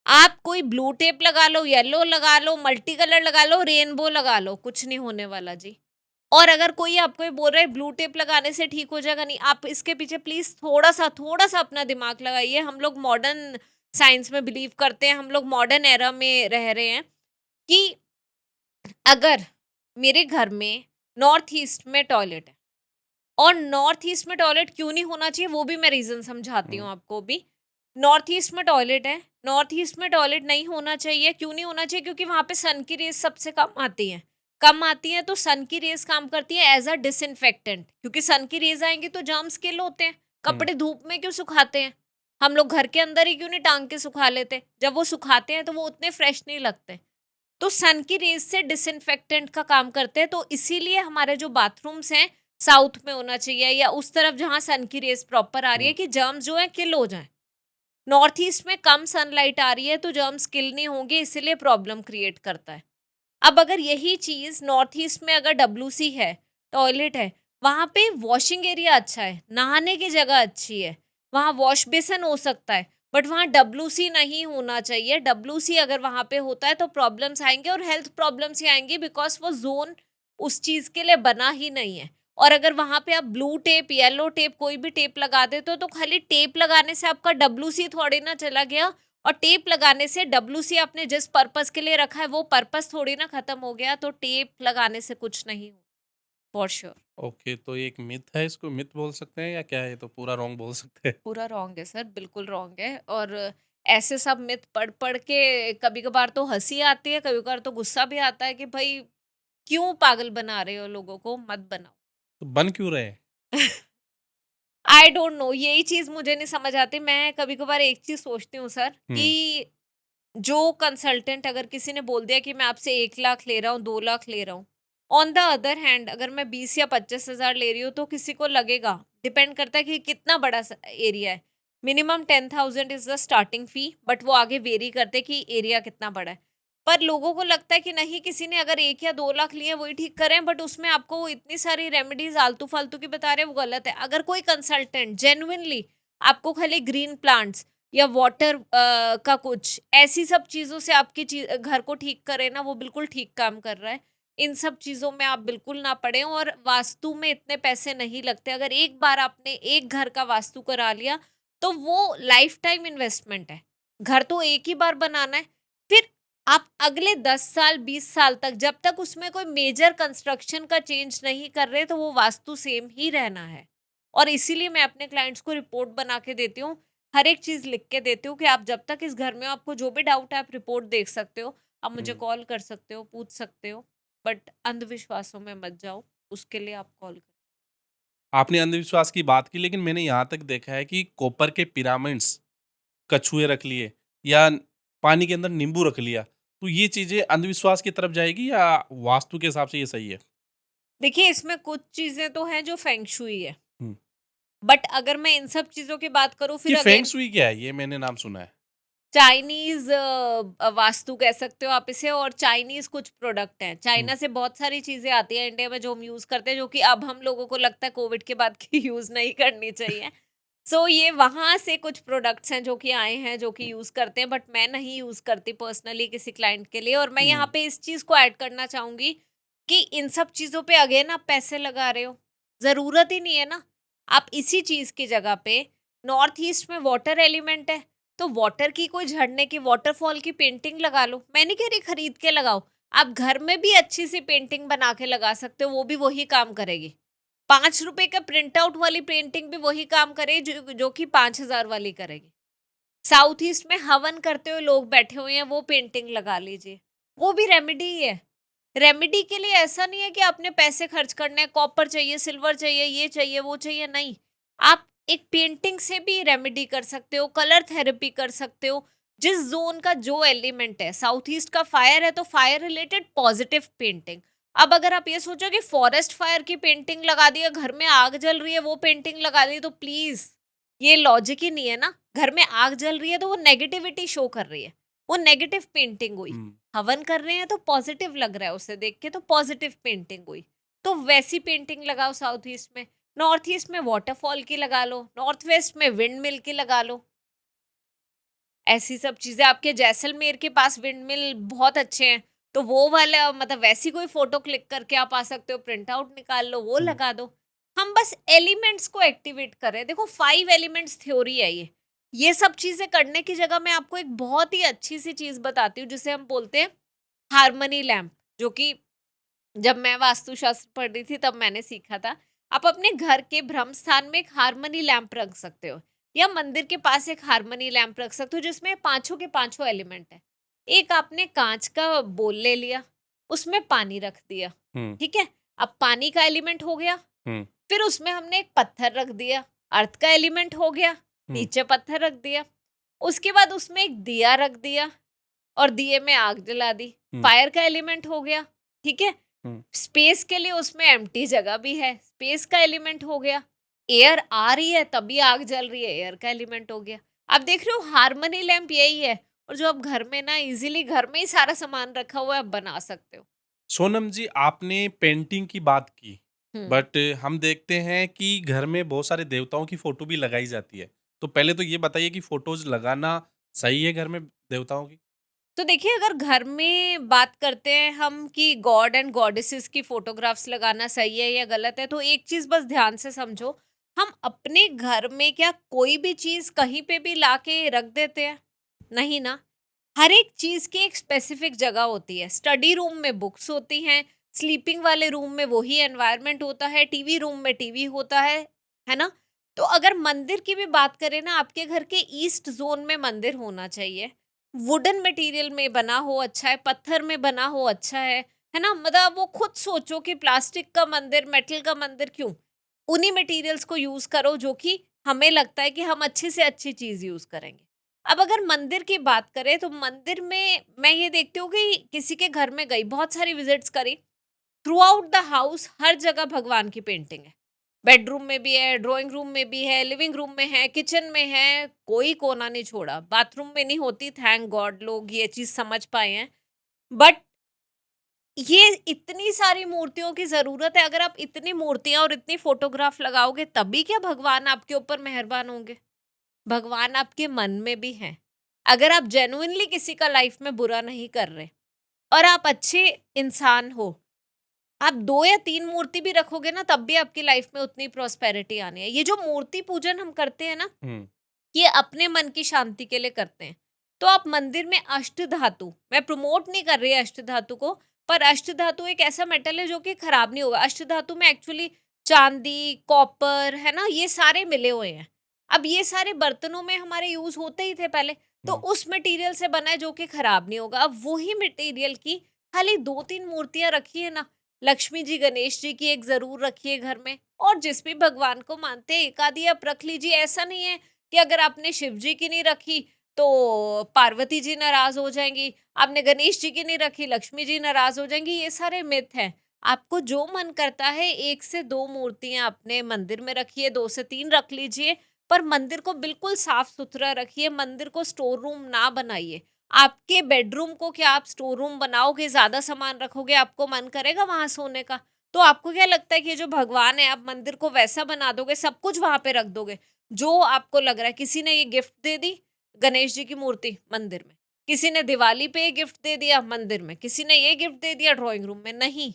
आप कोई ब्लू टेप लगा लो, येलो लगा लो, मल्टी कलर लगा लो, रेनबो लगा लो, कुछ नहीं होने वाला जी। और अगर कोई आपको ये बोल रहा है ब्लू टेप लगाने से ठीक हो जाएगा, नहीं, आप इसके पीछे प्लीज़ थोड़ा-सा अपना दिमाग लगाइए। हम लोग मॉडर्न साइंस में बिलीव करते हैं, हम लोग मॉडर्न एरा में रह रहे हैं कि अगर मेरे घर में नॉर्थ ईस्ट में टॉयलेट है, और नॉर्थ ईस्ट में टॉयलेट क्यों नहीं होना चाहिए वो भी मैं रीजन समझाती हूँ हुँ, आपको भी। नॉर्थ ईस्ट में टॉयलेट है, नॉर्थ ईस्ट में टॉयलेट नहीं होना चाहिए, क्यों नहीं होना चाहिए? क्योंकि वहां पे सन की रेज सबसे कम आती हैं, तो सन की रेज काम करती है एज अ डिसइंफेक्टेंट, क्योंकि सन की रेज आएंगी तो जर्म्स किल होते हैं। हुँ, कपड़े धूप में क्यों सुखाते हैं? हम लोग घर के अंदर ही क्यों नहीं टांग के सुखा लेते? जब वो सुखाते हैं तो वो उतने फ्रेश नहीं लगते। तो सन की रेज से डिसइंफेक्टेंट का काम करते हैं, तो इसीलिए हमारे जो बाथरूम्स हैं साउथ में होना चाहिए, या उस तरफ जहाँ सन की रेज प्रॉपर आ रही है, हुँ, कि जर्म्स जो है किल हो जाएं। नॉर्थ ईस्ट में कम सनलाइट आ रही है तो जर्म्स किल नहीं होंगे, इसीलिए प्रॉब्लम क्रिएट करता है। अब अगर यही चीज नॉर्थ ईस्ट में अगर डब्ल्यूसी है, टॉयलेट है, वहां पे वॉशिंग एरिया अच्छा है, नहाने की जगह अच्छी है, वहां वॉश बेसिन हो सकता है, बट वहां डब्ल्यूसी नहीं होना चाहिए। डब्ल्यूसी अगर वहां पे होता है तो प्रॉब्लम्स आएंगे, और हेल्थ प्रॉब्लम्स ही आएंगी, बिकॉज वो जोन उस चीज के लिए बना ही नहीं है। और अगर वहां पे आप ब्लू टेप, येलो टेप, कोई भी टेप लगा देते हो, तो खाली टेप लगाने से आपका डब्ल्यूसी थोड़ी ना चला गया, और टेप लगाने से डब्ल्यूसी आपने जिस पर्पस के लिए रखा है वो पर्पस थोड़ी ना खत्म हो गया। तो टेप लगाने से कुछ नहीं हो, फॉर श्योर। ओके, तो ये एक मिथ है, इसको मिथ बोल सकते हैं या क्या है? ये तो पूरा रॉन्ग बोल सकते हैं। पूरा रॉन्ग है सर, बिल्कुल रॉन्ग है। और ऐसे सब मिथ पढ़ पढ़ के कभी कभार तो हंसी आती है, कभी कभार तो गुस्सा भी आता है कि भाई क्यों पागल बना रहे हो लोगों को, मत बनाओ। तो बन क्यों रहे हैं? आई डोंट नो, यही चीज मुझे नहीं समझ आती। मैं कभी कभार एक चीज सोचती हूँ सर, हुँ, कि जो कंसल्टेंट अगर किसी ने बोल दिया कि मैं आपसे 1 लाख ले रहा हूँ, 2 लाख ले रहा हूँ, ऑन द अदर हैंड अगर मैं 20 या 25 हजार ले रही हूँ, तो किसी को लगेगा, डिपेंड करता है कि कितना बड़ा एरिया है। Minimum 10,000 is the starting fee, but वो आगे वेरी करते कि एरिया कितना बड़ा है। पर लोगों को लगता है कि नहीं, किसी ने अगर 1 या 2 लाख लिए वही ठीक करें, बट उसमें आपको वो इतनी सारी रेमेडीज आलतू फालतू की बता रहे हैं, वो गलत है। अगर कोई कंसल्टेंट जेन्युइनली आपको खाली ग्रीन प्लांट्स या वाटर का कुछ ऐसी सब चीज़ों से आपकी घर को ठीक करे ना, वो बिल्कुल ठीक काम कर रहा है। इन सब चीज़ों में आप बिल्कुल ना पड़ें, और वास्तु में इतने पैसे नहीं लगते। अगर एक बार आपने एक घर का वास्तु करा लिया, तो वो लाइफ टाइम इन्वेस्टमेंट है। घर तो एक ही बार बनाना है, फिर आप अगले 10 साल 20 साल तक, जब तक उसमें कोई मेजर कंस्ट्रक्शन का चेंज नहीं कर रहे, तो वो वास्तु सेम ही रहना है। और इसीलिए मैं अपने क्लाइंट्स को रिपोर्ट बना के देती हूँ, हर एक चीज़ लिख के देती हूँ, कि आप जब तक इस घर में हो, आपको जो भी डाउट है आप रिपोर्ट देख सकते हो, आप मुझे हुँ। कॉल कर सकते हो, पूछ सकते हो, बट अंधविश्वासों में मत जाओ, उसके लिए आप कॉल करो। आपने अंधविश्वास की बात की, लेकिन मैंने यहाँ तक देखा है कि कॉपर के पिरामिड्स, कछुए रख लिए या पानी के अंदर नींबू रख लिया, तो ये चीज़ें अंधविश्वास की तरफ जाएगी या वास्तु के हिसाब से ये सही है? देखिए, इसमें कुछ चीज़ें तो हैं जो फेंग शुई है, हुँ। बट अगर मैं इन सब चीज़ों की बात करूँ, ये फिर फेंग अगेन शुई क्या है? ये मैंने नाम सुना है। चाइनीज वास्तु कह सकते हो आप इसे, और चाइनीज कुछ प्रोडक्ट हैं। हुँ, चाइना से बहुत सारी चीजें आती हैं इंडिया में जो हम यूज करते हैं, जो कि अब हम लोगों को लगता है कोविड के बाद की यूज नहीं करनी चाहिए। सो ये वहां से कुछ प्रोडक्ट्स हैं जो कि आए हैं, जो कि हुँ, यूज करते हैं, बट मैं नहीं यूज करती पर्सनली किसी क्लाइंट के लिए। और मैं यहाँ हुँ, पे इस चीज को ऐड करना चाहूंगी कि इन सब चीजों पे अगेन आप पैसे लगा रहे हो, जरूरत ही नहीं है ना। आप इसी चीज की जगह पे, नॉर्थ ईस्ट में वाटर एलिमेंट है, तो वाटर की कोई झरने की, वाटरफॉल की पेंटिंग लगा लो। मैं नहीं कह रही खरीद के लगाओ, आप घर में भी अच्छी सी पेंटिंग बना के लगा सकते हो, वो भी वही काम करेगी। 5 रुपए का प्रिंट आउट वाली पेंटिंग भी वही काम करेगी जो कि 5 हजार वाली करेगी। साउथ ईस्ट में हवन करते हुए लोग बैठे हुए हैं, वो पेंटिंग लगा लीजिए, वो भी रेमेडी ही है। रेमेडी के लिए ऐसा नहीं है कि आपने पैसे खर्च करने हैं, कॉपर चाहिए, सिल्वर चाहिए, ये चाहिए, वो चाहिए, नहीं। आप एक पेंटिंग से भी रेमेडी कर सकते हो, कलर थेरेपी कर सकते हो। जिस जोन का जो एलिमेंट है, साउथ ईस्ट का फायर है तो फायर रिलेटेड पॉजिटिव पेंटिंग। अब अगर आप ये सोचो कि फॉरेस्ट फायर की पेंटिंग लगा दी है, घर में आग जल रही है वो पेंटिंग लगा दी, तो प्लीज, ये लॉजिक ही नहीं है ना। घर में आग जल रही है तो वो नेगेटिविटी शो कर रही है, वो नेगेटिव पेंटिंग हुई। हुँ। हवन कर रहे हैं तो पॉजिटिव लग रहा है उसे देख के, तो पॉजिटिव पेंटिंग हुई। तो वैसी पेंटिंग लगाओ साउथ ईस्ट में। नॉर्थ ईस्ट में वाटरफॉल की लगा लो, नॉर्थ वेस्ट में विंड मिल की लगा लो। ऐसी सब चीजें, आपके जैसलमेर के पास विंड मिल बहुत अच्छे हैं, तो वो वाला मतलब वैसी कोई फोटो क्लिक करके आप आ सकते हो, प्रिंट आउट निकाल लो, वो हुँ, लगा दो। हम बस एलिमेंट्स को एक्टिवेट कर रहे हैं। देखो, 5 एलिमेंट्स थ्योरी है ये सब चीजें करने की जगह मैं आपको एक बहुत ही अच्छी सी चीज बताती हूँ, जिसे हम बोलते हैं हार्मनी लैम्प, जो कि जब मैं वास्तुशास्त्र पढ़ रही थी तब मैंने सीखा था। आप अपने घर के ब्रह्म स्थान में एक हार्मनी लैंप रख सकते हो या मंदिर के पास एक हार्मनी लैंप रख सकते हो जिसमें पांचों के पांचों एलिमेंट है। एक आपने कांच का बोल ले लिया, उसमें पानी रख दिया, हुँ, ठीक है? अब पानी का एलिमेंट हो गया, हुँ, फिर उसमें हमने एक पत्थर रख दिया, अर्थ का एलिमेंट हो गया, हुँ, नीचे पत्थर रख दिया। उसके बाद उसमें एक दिया रख दिया और दिए में आग जला दी, हुँ, फायर का एलिमेंट हो गया, ठीक है? हुँ। स्पेस के लिए उसमें एम्प्टी जगह भी है, स्पेस का एलिमेंट हो गया। एयर आ रही है तभी आग जल रही है, एयर का एलिमेंट हो गया। आप देख रहे हो हार्मनी लैंप यही है। और जो आप घर में ना इजीली घर में ही सारा सामान रखा हुआ है आप बना सकते हो। सोनम जी, आपने पेंटिंग की बात की, हम्म बट हम देखते हैं कि घर में बहुत सारे देवताओं की फ़ोटो भी लगाई जाती है। तो पहले तो ये बताइए कि फ़ोटोज़ लगाना सही है घर में देवताओं की? तो देखिए, अगर घर में बात करते हैं हम कि गॉड एंड गॉडेसेस की फोटोग्राफ्स लगाना सही है या गलत है, तो एक चीज बस ध्यान से समझो। हम अपने घर में क्या कोई भी चीज कहीं पे भी लाके रख देते हैं? नहीं ना। हर एक चीज की एक स्पेसिफिक जगह होती है। स्टडी रूम में बुक्स होती हैं, स्लीपिंग वाले रूम में वही एनवायरनमेंट होता है, टीवी रूम में टीवी होता है ना? तो अगर मंदिर की भी बात करें ना, आपके घर के ईस्ट जोन में मंदिर होना चाहिए। वुडन मटेरियल में बना हो अच्छा है, पत्थर में बना हो अच्छा है ना? मतलब वो खुद सोचो कि प्लास्टिक का मंदिर, मेटल का मंदिर क्यों? उन्हीं मटेरियल्स को यूज करो जो कि हमें लगता है कि हम अच्छी से अच्छी चीज यूज करेंगे। अब अगर मंदिर की बात करें तो मंदिर में मैं ये देखती हूँ कि किसी के घर में गई, बहुत सारी विजिट्स करी, थ्रू आउट द हाउस हर जगह भगवान की पेंटिंग है। बेडरूम में भी है, ड्राइंग रूम में भी है, लिविंग रूम में है, किचन में है, कोई कोना नहीं छोड़ा। बाथरूम में नहीं होती, थैंक गॉड लोग ये चीज़ समझ पाए हैं। बट ये इतनी सारी मूर्तियों की ज़रूरत है, अगर आप इतनी मूर्तियाँ और इतनी फ़ोटोग्राफ लगाओगे तभी क्या भगवान आपके ऊपर मेहरबान होंगे? भगवान आपके मन में भी हैं। अगर आप जेनुइनली किसी का लाइफ में बुरा नहीं कर रहे और आप अच्छे इंसान हो, आप 2 या 3 मूर्ति भी रखोगे ना तब भी आपकी लाइफ में उतनी प्रॉस्पेरिटी आनी है। ये जो मूर्ति पूजन हम करते हैं ना, हुँ, ये अपने मन की शांति के लिए करते हैं। तो आप मंदिर में अष्टधातु, मैं प्रमोट नहीं कर रही अष्टधातु को, पर अष्टधातु एक ऐसा मेटल है जो कि खराब नहीं होगा। अष्टधातु में एक्चुअली चांदी, कॉपर, है ना? ये सारे मिले हुए हैं। अब ये सारे बर्तनों में हमारे यूज़ होते ही थे पहले, तो हुँ। उस मटेरियल से बना है जो कि खराब नहीं होगा। अब वही मटेरियल की खाली 2-3 मूर्तियाँ रखिए ना, लक्ष्मी जी, गणेश जी की एक ज़रूर रखिए घर में, और जिस भी भगवान को मानते हैं एक आधी आप रख लीजिए। ऐसा नहीं है कि अगर आपने शिव जी की नहीं रखी तो पार्वती जी नाराज हो जाएंगी, आपने गणेश जी की नहीं रखी लक्ष्मी जी नाराज हो जाएंगी। ये सारे मिथ हैं। आपको जो मन करता है 1 से 2 मूर्तियां अपने मंदिर में रखिए, 2 से 3 रख लीजिए, पर मंदिर को बिल्कुल साफ सुथरा रखिए। मंदिर को स्टोर रूम ना बनाइए। आपके बेडरूम को क्या आप स्टोर रूम बनाओगे, ज्यादा सामान रखोगे, आपको मन करेगा वहां सोने का? तो आपको क्या लगता है कि ये जो भगवान है आप मंदिर को वैसा बना दोगे, सब कुछ वहां पे रख दोगे जो आपको लग रहा है? किसी ने ये गिफ्ट दे दी गणेश जी की मूर्ति मंदिर में, किसी ने दिवाली पे ये गिफ्ट दे दिया मंदिर में, किसी ने ये गिफ्ट दे दिया ड्राइंग रूम में। नहीं,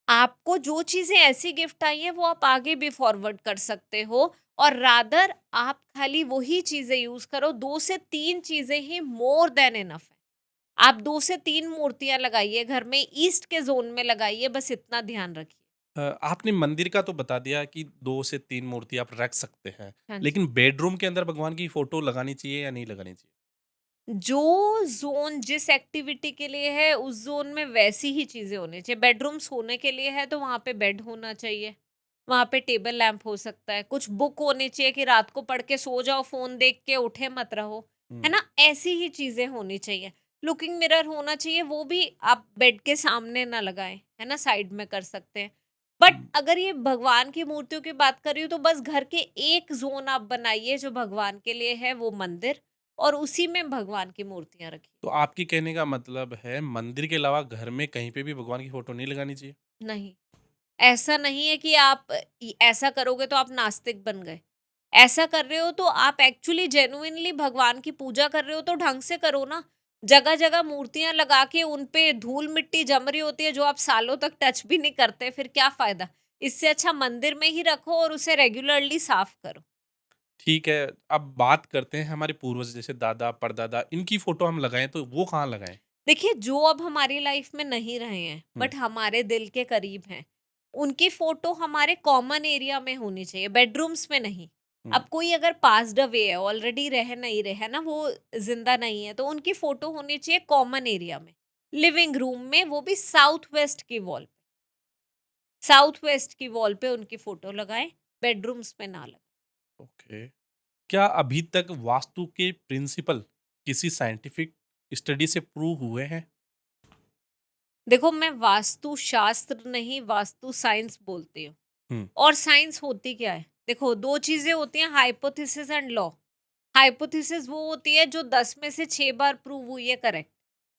आपको जो चीजें ऐसी गिफ्ट आई है वो आप आगे भी फॉरवर्ड कर सकते हो, और रादर आप खाली वही चीजें यूज करो। 2 से 3 चीजें ही मोर देन इनफ है। आप 2 से 3 मूर्तियां लगाइए घर में, ईस्ट के जोन में लगाइए, बस इतना ध्यान रखिए। आपने मंदिर का तो बता दिया कि 2 से 3 मूर्ति आप रख सकते हैं। हाँ जी। लेकिन बेडरूम के अंदर भगवान की फ़ोटो लगानी चाहिए या नहीं लगानी चाहिए? जो ज़ोन जिस एक्टिविटी के लिए है, उस ज़ोन में वैसी ही चीज़ें होनी चाहिए। बेडरूम सोने के लिए है, तो वहाँ पे बेड होना चाहिए। वहाँ पे टेबल लैंप हो सकता है। कुछ बुक होनी चाहिए कि रात को पढ़ के सो जाओ, फ़ोन देख के उठे मत रहो। है हुँ, ना? ऐसी ही चीज़ें होनी चाहिए। लुकिंग मिरर होना चाहिए, वो भी आप बेड के सामने ना लगाएँ, है ना? साइड में कर सकते हैं। बट हुँ। अगर ये भगवान की मूर्तियों की बात कर रही हूँ, तो बस घर के एक ज़ोन आप बनाइए जो भगवान के लिए है, वो मंदिर, और उसी में भगवान की मूर्तियाँ रखिए। तो आपकी कहने का मतलब है मंदिर के अलावा घर में कहीं पे भी भगवान की फ़ोटो नहीं लगानी चाहिए? नहीं, ऐसा नहीं है कि आप ऐसा करोगे तो आप नास्तिक बन गए। ऐसा कर रहे हो तो आप एक्चुअली जेनुइनली भगवान की पूजा कर रहे हो, तो ढंग से करो ना। जगह-जगह मूर्तियाँ लगा के उन पे धूल-मिट्टी जम रही होती है जो आप सालों तक टच भी नहीं करते, फिर क्या फ़ायदा? इससे अच्छा मंदिर में ही रखो और उसे रेगुलरली साफ करो। ठीक है, अब बात करते हैं हमारे पूर्वज जैसे दादा, परदादा इनकी फ़ोटो हम लगाएँ तो वो कहाँ लगाएँ? देखिए, जो अब हमारी लाइफ में नहीं रहे हैं हुँ, बट हमारे दिल के करीब हैं, उनकी फोटो हमारे कॉमन एरिया में होनी चाहिए, बेडरूम्स में नहीं। हुँ, अब कोई अगर पास्ड अवे है, ऑलरेडी रह नहीं रहे है ना, वो जिंदा नहीं है, तो उनकी फोटो होनी चाहिए कॉमन एरिया में, लिविंग रूम में, वो भी साउथ वेस्ट की वॉल पे उनकी फोटो लगाएं, बेडरूम्स में ना लगाएं। ओके। क्या अभी तक वास्तु के प्रिंसिपल किसी साइंटिफिक स्टडी से प्रूव हुए हैं? देखो, मैं वास्तु शास्त्र नहीं, वास्तु साइंस बोलती हूँ। हुँ, और साइंस होती क्या है? देखो, 2 चीज़ें होती हैं, हाइपोथेसिस एंड लॉ। हाइपोथेसिस वो होती है जो 10 में से 6 बार प्रूव हुई है करेक्ट।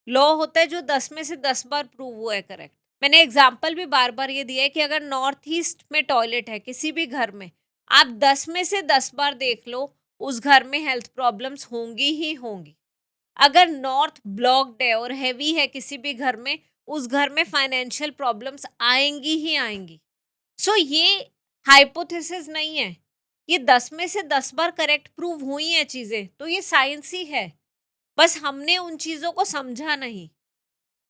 लॉ होता है जो 10 में से 10 बार प्रूव हुआ है करेक्ट। मैंने एग्ज़ाम्पल भी बार-बार ये दिया है कि अगर नॉर्थ ईस्ट में टॉयलेट है किसी भी घर में, आप 10 में से 10 बार देख लो, उस घर में हेल्थ प्रॉब्लम्स होंगी ही होंगी। अगर नॉर्थ ब्लॉक्ड है और हेवी है किसी भी घर में, उस घर में फाइनेंशियल प्रॉब्लम्स आएँगी ही आएँगी। सो ये हाइपोथेसिस नहीं है, ये 10 में से 10 बार करेक्ट प्रूव हुई हैं चीज़ें, तो ये साइंस ही है। बस हमने उन चीज़ों को समझा नहीं।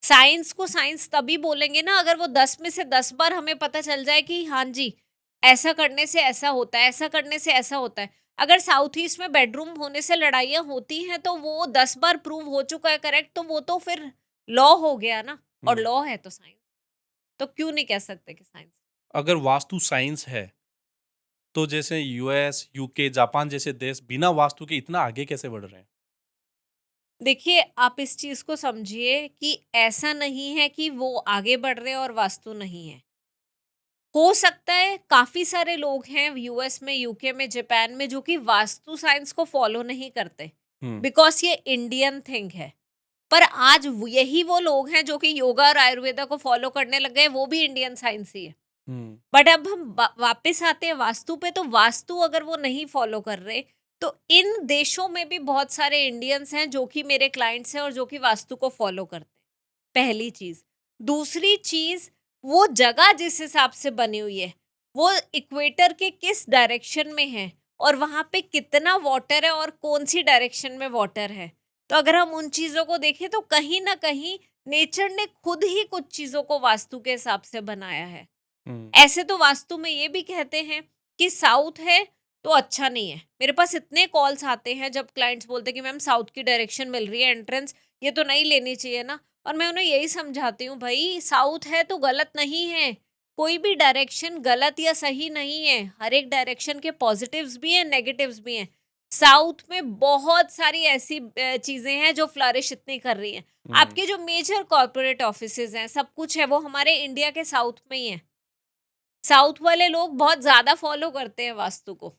साइंस को साइंस तभी बोलेंगे ना अगर वो 10 में से 10 बार हमें पता चल जाए कि हाँ जी, ऐसा करने से ऐसा होता है, ऐसा करने से ऐसा होता है। अगर साउथ ईस्ट में बेडरूम होने से लड़ाइयाँ होती हैं तो वो 10 बार प्रूव हो चुका है करेक्ट, तो वो तो फिर लॉ हो गया ना, और हुँ। लॉ है तो साइंस। तो क्यों नहीं कह सकते कि साइंस। अगर वास्तु साइंस है, तो जैसे यूएस, यूके, जापान जैसे देश बिना वास्तु के इतना आगे कैसे बढ़ रहे हैं? देखिए, आप इस चीज़ को समझिए कि ऐसा नहीं है कि वो आगे बढ़ रहे हैं और वास्तु नहीं है। हो सकता है काफ़ी सारे लोग हैं यूएस में, यूके में, जापान में जो कि वास्तु साइंस को फॉलो नहीं करते, हुँ, बिकॉज़ ये इंडियन थिंग है। पर आज यही वो लोग हैं जो कि योगा और आयुर्वेदा को फॉलो करने लग गए, वो भी इंडियन साइंस ही है। हुँ, बट अब हम वापस आते हैं वास्तु पे, तो वास्तु अगर वो नहीं फॉलो कर रहे, तो इन देशों में भी बहुत सारे इंडियंस हैं जो कि मेरे क्लाइंट्स हैं और जो कि वास्तु को फॉलो करते हैं। पहली चीज। दूसरी चीज, वो जगह जिस हिसाब से बनी हुई है, वो इक्वेटर के किस डायरेक्शन में है और वहां पे कितना वाटर है और कौन सी डायरेक्शन में वाटर है। तो अगर हम उन चीजों को देखें तो कहीं ना कहीं नेचर ने खुद ही कुछ चीजों को वास्तु के हिसाब से बनाया है। हुँ, ऐसे तो वास्तु में ये भी कहते हैं कि साउथ है तो अच्छा नहीं है। मेरे पास इतने कॉल्स आते हैं जब क्लाइंट्स बोलते हैं कि मैम साउथ की डायरेक्शन मिल रही है एंट्रेंस, ये तो नहीं लेनी चाहिए ना। और मैं उन्हें यही समझाती हूँ, भाई साउथ है तो गलत नहीं है। कोई भी डायरेक्शन गलत या सही नहीं है, हर एक डायरेक्शन के पॉजिटिव्स भी हैं, नेगेटिव्स भी हैं। साउथ में बहुत सारी ऐसी चीजें हैं जो फ्लरिश इतनी कर रही हैं। हुँ। आपके जो मेजर कॉर्पोरेट ऑफिसेज हैं, सब कुछ है, वो हमारे इंडिया के साउथ में ही है। साउथ वाले लोग बहुत ज़्यादा फ़ॉलो करते हैं वास्तु को।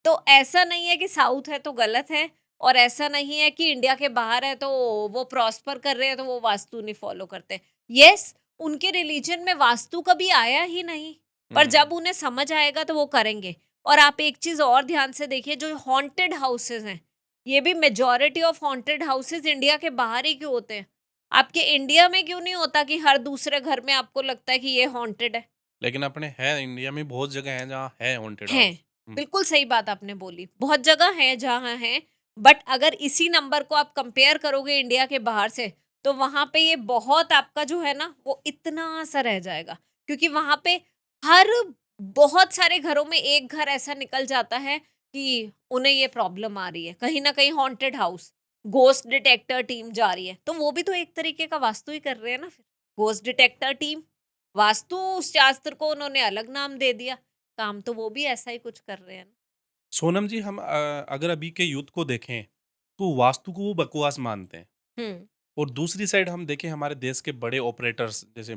तो ऐसा नहीं है कि साउथ है तो गलत है, और ऐसा नहीं है कि इंडिया के बाहर है तो वो प्रॉस्पर कर रहे हैं तो वो वास्तु नहीं फ़ॉलो करते। येस, उनके रिलीजन में वास्तु कभी आया ही नहीं, पर हुँ, जब उन्हें समझ आएगा तो वो करेंगे। और आप एक चीज़ और ध्यान से देखिए, जो हॉन्टेड हाउसेज़ हैं, ये भी majority of haunted houses India के बाहर ही क्यों होते हैं? आपके इंडिया में क्यों नहीं होता कि हर दूसरे घर में आपको लगता है कि ये हॉन्टेड है? लेकिन अपने है इंडिया में बहुत जगह हैं जहाँ है हॉन्टेड हैं, हाउस। हुँ, बिल्कुल सही बात आपने बोली। बहुत जगह है जहाँ हैं, बट अगर इसी नंबर को आप कंपेयर करोगे इंडिया के बाहर से, तो वहाँ पे ये बहुत आपका जो है ना, वो इतना सा रह जाएगा। क्योंकि वहाँ पे हर बहुत सारे घरों में एक घर ऐसा निकल जाता है कि उन्हें ये प्रॉब्लम आ रही है। कहीं न कहीं haunted house, ghost detector team जा रही है, तो वो भी तो एक तरीके का वास्तु ही कर रहे हैं ना फिर। घोस्ट डिटेक्टर टीम, वास्तु शास्त्र को उन्होंने अलग नाम दे दिया। काम तो वो भी ऐसा ही कुछ कर रहे हैं ना। सोनम जी हम अगर अभी के यूथ को देखें, तो वास्तु को वो बकवास मानते हैं हुँ। और दूसरी साइड हम देखें हमारे देश के बड़े ऑपरेटर्स जैसे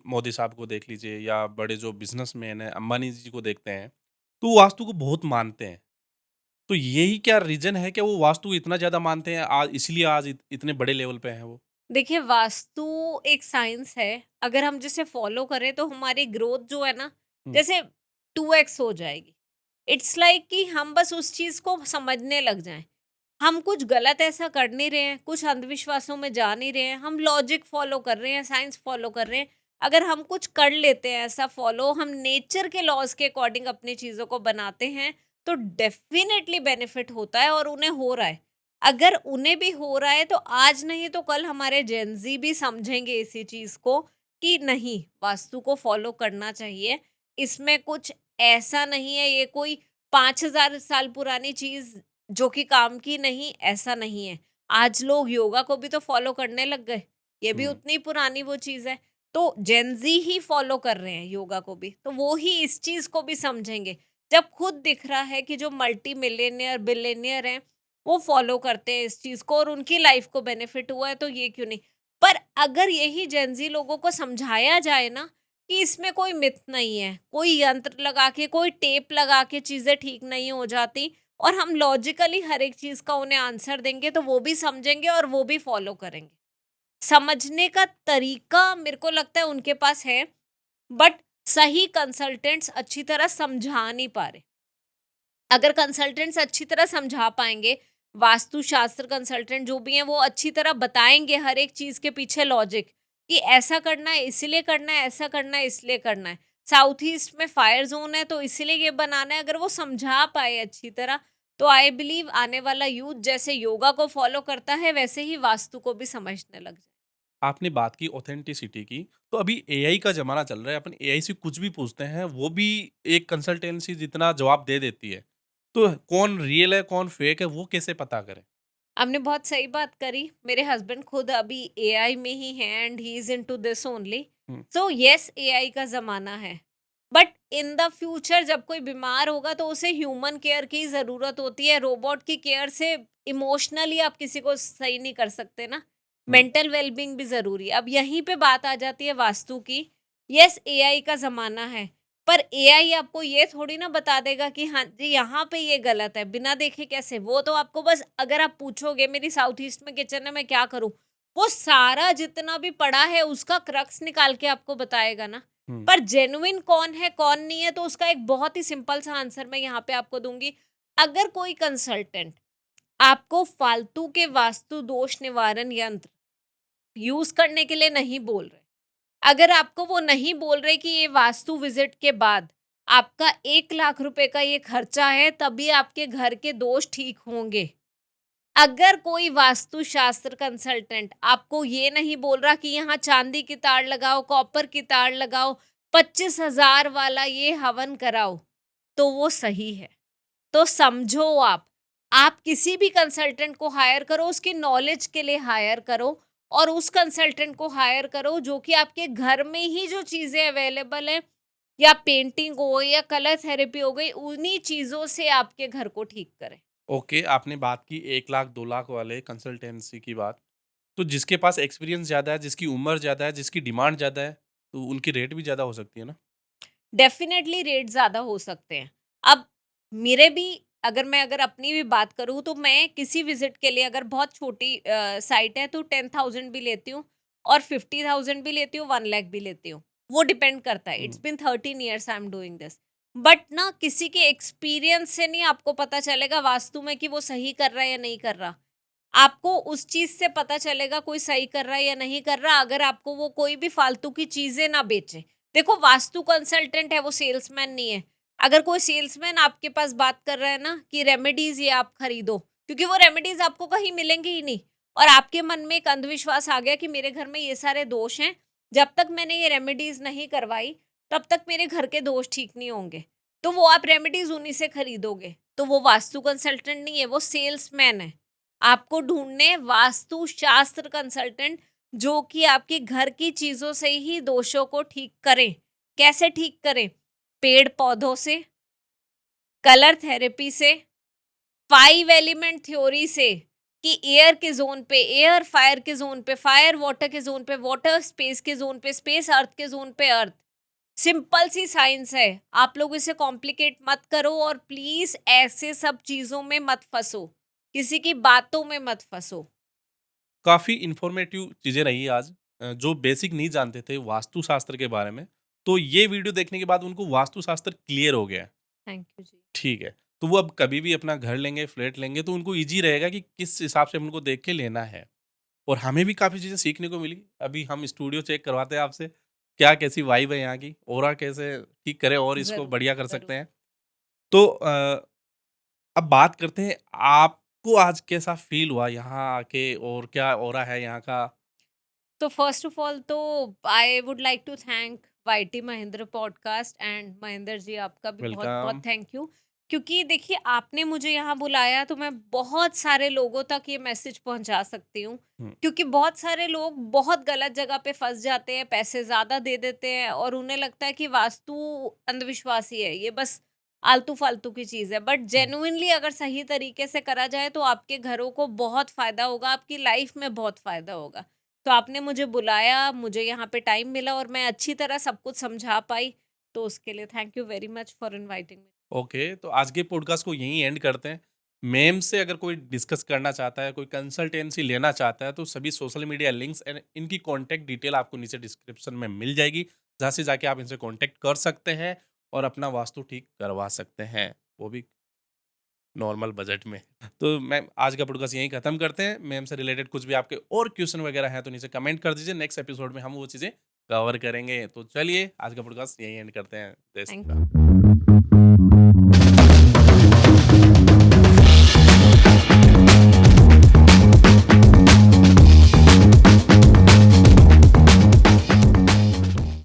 मोदी साहब को देख लीजिए या बड़े जो बिज़नेसमैन हैं, अंबानी जी को देखते हैं, तो वो वास्तु को बहुत मानते हैं। तो यही क्या रीज़न है कि वो वास्तु इतना ज़्यादा मानते हैं आज इसलिए आज इतने बड़े लेवल पे हैं वो? देखिए, वास्तु एक साइंस है, अगर हम जिसे फ़ॉलो करें तो हमारी ग्रोथ जो है ना, हुँ, जैसे 2x हो जाएगी। इट्स लाइक कि हम बस उस चीज़ को समझने लग जाएँ। हम कुछ गलत ऐसा कर नहीं रहे हैं, कुछ अंधविश्वासों में जा नहीं रहे हैं, हम लॉजिक फ़ॉलो कर रहे हैं, साइंस फ़ॉलो कर रहे हैं। अगर हम कुछ कर लेते हैं ऐसा फ़ॉलो, हम नेचर के लॉज़ के अकॉर्डिंग अपनी चीज़ों को बनाते हैं, तो डेफ़िनेटली बेनिफिट होता है और उन्हें हो रहा है। अगर उन्हें भी हो रहा है तो आज नहीं तो कल हमारे जेनजी भी समझेंगे इसी चीज को कि नहीं, वास्तु को फॉलो करना चाहिए। इसमें कुछ ऐसा नहीं है, ये कोई 5,000 साल पुरानी चीज जो कि काम की नहीं, ऐसा नहीं है। आज लोग योगा को भी तो फॉलो करने लग गए, ये भी हुँ। उतनी पुरानी वो चीज है। तो जेनजी ही फॉलो कर रहे हैं योगा को भी, तो वो ही इस चीज को भी समझेंगे। जब खुद दिख रहा है कि जो मल्टी मिलियनियर बिलियनियर हैं वो फॉलो करते हैं इस चीज को और उनकी लाइफ को बेनिफिट हुआ है, तो ये क्यों नहीं। पर अगर यही जेंजी लोगों को समझाया जाए ना कि इसमें कोई मिथ नहीं है, कोई यंत्र लगा के कोई टेप लगा के चीजें ठीक नहीं हो जाती, और हम लॉजिकली हर एक चीज का उन्हें आंसर देंगे तो वो भी समझेंगे और वो भी फॉलो करेंगे। समझने का तरीका मेरे को लगता है उनके पास है, बट सही कंसल्टेंट्स अच्छी तरह समझा नहीं पा रहे। अगर कंसल्टेंट्स अच्छी तरह समझा पाएंगे, वास्तुशास्त्र कंसल्टेंट जो भी हैं वो अच्छी तरह बताएंगे हर एक चीज के पीछे लॉजिक कि ऐसा करना है इसलिए करना है, ऐसा करना है इसलिए करना है, साउथ ईस्ट में फायर जोन है तो इसलिए ये बनाना है, अगर वो समझा पाए अच्छी तरह, तो आई बिलीव आने वाला यूथ जैसे योगा को फॉलो करता है वैसे ही वास्तु को भी समझने लग जाए। आपने बात की ऑथेंटिसिटी की, तो अभी एआई का ज़माना चल रहा है, अपन एआई से कुछ भी पूछते हैं, वो भी एक कंसल्टेंसी जितना जवाब दे देती है। तो कौन रियल है, कौन फेक है, वो कैसे पता करें? आपने बहुत सही बात करी। मेरे हस्बैंड खुद अभी एआई में ही हैं and he is into this only. Hmm, so yes, AI का ज़माना है। बट इन द फ्यूचर जब कोई बीमार होगा तो उसे ह्यूमन केयर की ज़रूरत होती है। रोबोट की केयर से इमोशनली आप किसी को सही नहीं कर सकते ना। हुँ, मेंटल वेलबींग भी ज़रूरी है। अब यहीं पे बात आ जाती है वास्तु की। यस, एआई का ज़माना है। पर एआई आपको ये थोड़ी ना बता देगा कि हाँ जी यहाँ पे ये गलत है, बिना देखे कैसे। वो तो आपको बस, अगर आप पूछोगे मेरी साउथ ईस्ट में किचन है मैं क्या करूँ, वो सारा जितना भी पड़ा है उसका क्रक्स निकाल के आपको बताएगा ना। हुँ। पर जेन्युइन कौन है कौन नहीं है, तो उसका एक बहुत ही सिंपल सा आंसर मैं यहाँ पे आपको दूंगी। अगर कोई कंसल्टेंट आपको फालतू के वास्तु दोष निवारण यंत्र यूज करने के लिए नहीं बोल रहे, अगर आपको वो नहीं बोल रहे कि ये वास्तु विजिट के बाद आपका 1 लाख रुपए का ये खर्चा है तभी आपके घर के दोष ठीक होंगे, अगर कोई वास्तुशास्त्र कंसल्टेंट आपको ये नहीं बोल रहा कि यहाँ चांदी की तार लगाओ, कॉपर की तार लगाओ, 25,000 वाला ये हवन कराओ, तो वो सही है। तो समझो आप किसी भी कंसल्टेंट को हायर करो, उसकी नॉलेज के लिए हायर करो, और उस कंसल्टेंट को हायर करो जो कि आपके घर में ही जो चीज़ें अवेलेबल हैं, या पेंटिंग हो या कलर थेरेपी हो गई, उन्हीं चीज़ों से आपके घर को ठीक करे। ओके, आपने बात की 1 लाख, 2 लाख वाले कंसल्टेंसी की बात। तो जिसके पास एक्सपीरियंस ज़्यादा है, जिसकी उम्र ज़्यादा है, जिसकी डिमांड ज़्यादा है, तो उनकी रेट भी ज़्यादा हो सकती है ना? डेफ़िनेटली रेट ज़्यादा हो सकते हैं। अब मेरे भी, अगर अपनी भी बात करूँ तो मैं किसी विज़िट के लिए अगर बहुत छोटी साइट है तो 10,000 भी लेती हूँ और 50,000 भी लेती हूँ, 1 लाख भी लेती हूँ। वो डिपेंड करता है। Hmm, it's been 13 years I am doing this. But ना किसी के एक्सपीरियंस से नहीं आपको पता चलेगा वास्तु में कि वो सही कर रहा है या नहीं कर रहा। आपको उस चीज़ से पता चलेगा कोई सही कर रहा है या नहीं कर रहा, अगर आपको वो कोई भी फालतू की चीज़ें ना बेचे। देखो, वास्तु कंसल्टेंट है, वो सेल्समैन नहीं है। अगर कोई सेल्समैन आपके पास बात कर रहा है ना कि रेमेडीज़ ये आप खरीदो, क्योंकि वो रेमेडीज़ आपको कहीं मिलेंगी ही नहीं, और आपके मन में एक अंधविश्वास आ गया कि मेरे घर में ये सारे दोष हैं, जब तक मैंने ये रेमेडीज़ नहीं करवाई, तब तक मेरे घर के दोष ठीक नहीं होंगे। तो वो आप रेमेडीज़ उन्हीं से खरीदोगे। तो वो वास्तु कंसल्टेंट नहीं है, वो सेल्समैन है। आपको ढूँढने वास्तुशास्त्र कंसल्टेंट जो कि आपके घर की चीज़ों से ही दोषों को ठीक करें। कैसे ठीक करें? पेड़-पौधों से, कलर थेरेपी से, 5 एलिमेंट थ्योरी से, कि एयर के ज़ोन पे एयर, फायर के ज़ोन पे फायर, वाटर के ज़ोन पे वाटर, स्पेस के ज़ोन पे स्पेस, अर्थ के ज़ोन पे अर्थ। सिंपल सी साइंस है। आप लोग इसे कॉम्प्लिकेट मत करो और प्लीज़ ऐसे सब चीज़ों में मत फँसो। किसी की बातों में मत फँसो। काफ़ी इन्फॉर्मेटिव चीज़ें रही आज जो बेसिक नहीं जानते थे वास्तुशास्त्र के बारे में, तो ये वीडियो देखने के बाद उनको वास्तुशास्त्र क्लियर हो गया है। थैंक यू जी। ठीक है। तो वो अब कभी भी अपना घर लेंगे, फ्लैट लेंगे तो उनको ईज़ी रहेगा कि किस हिसाब से उनको देख के लेना है। और हमें भी काफ़ी चीज़ें सीखने को मिली। अभी हम स्टूडियो चेक करवाते हैं आपसे, क्या कैसी वाइब है यहाँ की, ऑरा कैसे ठीक करें और इसको ज़रूर, बढ़िया कर ज़रूर। सकते हैं। तो अब बात करते हैं आप आपको आज कैसा फ़ील हुआ यहाँ आके और क्या ऑरा है यहाँ का? तो फर्स्ट ऑफ ऑल तो I would like to thank YT Mahendra podcast and Mahendra ji, आपका भी बहुत बहुत वेलकम। Thank you. क्योंकि देखिए, आपने मुझे यहाँ बुलाया तो मैं बहुत सारे लोगों तक ये मैसेज पहुंचा सकती हूँ। हुँ, क्योंकि बहुत सारे लोग बहुत गलत जगह पे फंस जाते हैं, पैसे ज्यादा दे देते हैं और उन्हें लगता है कि वास्तु अंधविश्वास ही है, ये बस आलतू फालतू की चीज है। But hmm. जेन्युइनली अगर सही तरीके से करा जाए तो आपके घरों को बहुत फायदा होगा, आपकी लाइफ में बहुत फायदा होगा। तो आपने मुझे बुलाया, मुझे यहाँ पे टाइम मिला और मैं अच्छी तरह सब कुछ समझा पाई, तो उसके लिए thank you very much for inviting me. Okay, तो आज के पॉडकास्ट को यहीं एंड करते हैं। मेम से अगर कोई डिस्कस करना चाहता है, कोई कंसल्टेंसी लेना चाहता है, तो सभी सोशल मीडिया लिंक्स एंड इनकी कॉन्टैक्ट डिटेल आपको नीचे डिस्क्रिप्शन में मिल जाएगी, जहाँ से जाके आप इनसे कॉन्टैक्ट कर सकते हैं और अपना वास्तु ठीक करवा सकते हैं, वो भी नॉर्मल बजट में। तो मैम आज का पॉडकास्ट यहीं खत्म करते हैं। मैम से रिलेटेड कुछ भी आपके और क्वेश्चन वगैरह हैं तो नीचे कमेंट कर दीजिए, नेक्स्ट एपिसोड में हम वो चीज़ें कवर करेंगे। तो चलिए आज का पॉडकास्ट यहीं एंड करते हैं। जय श्री थैंक राम।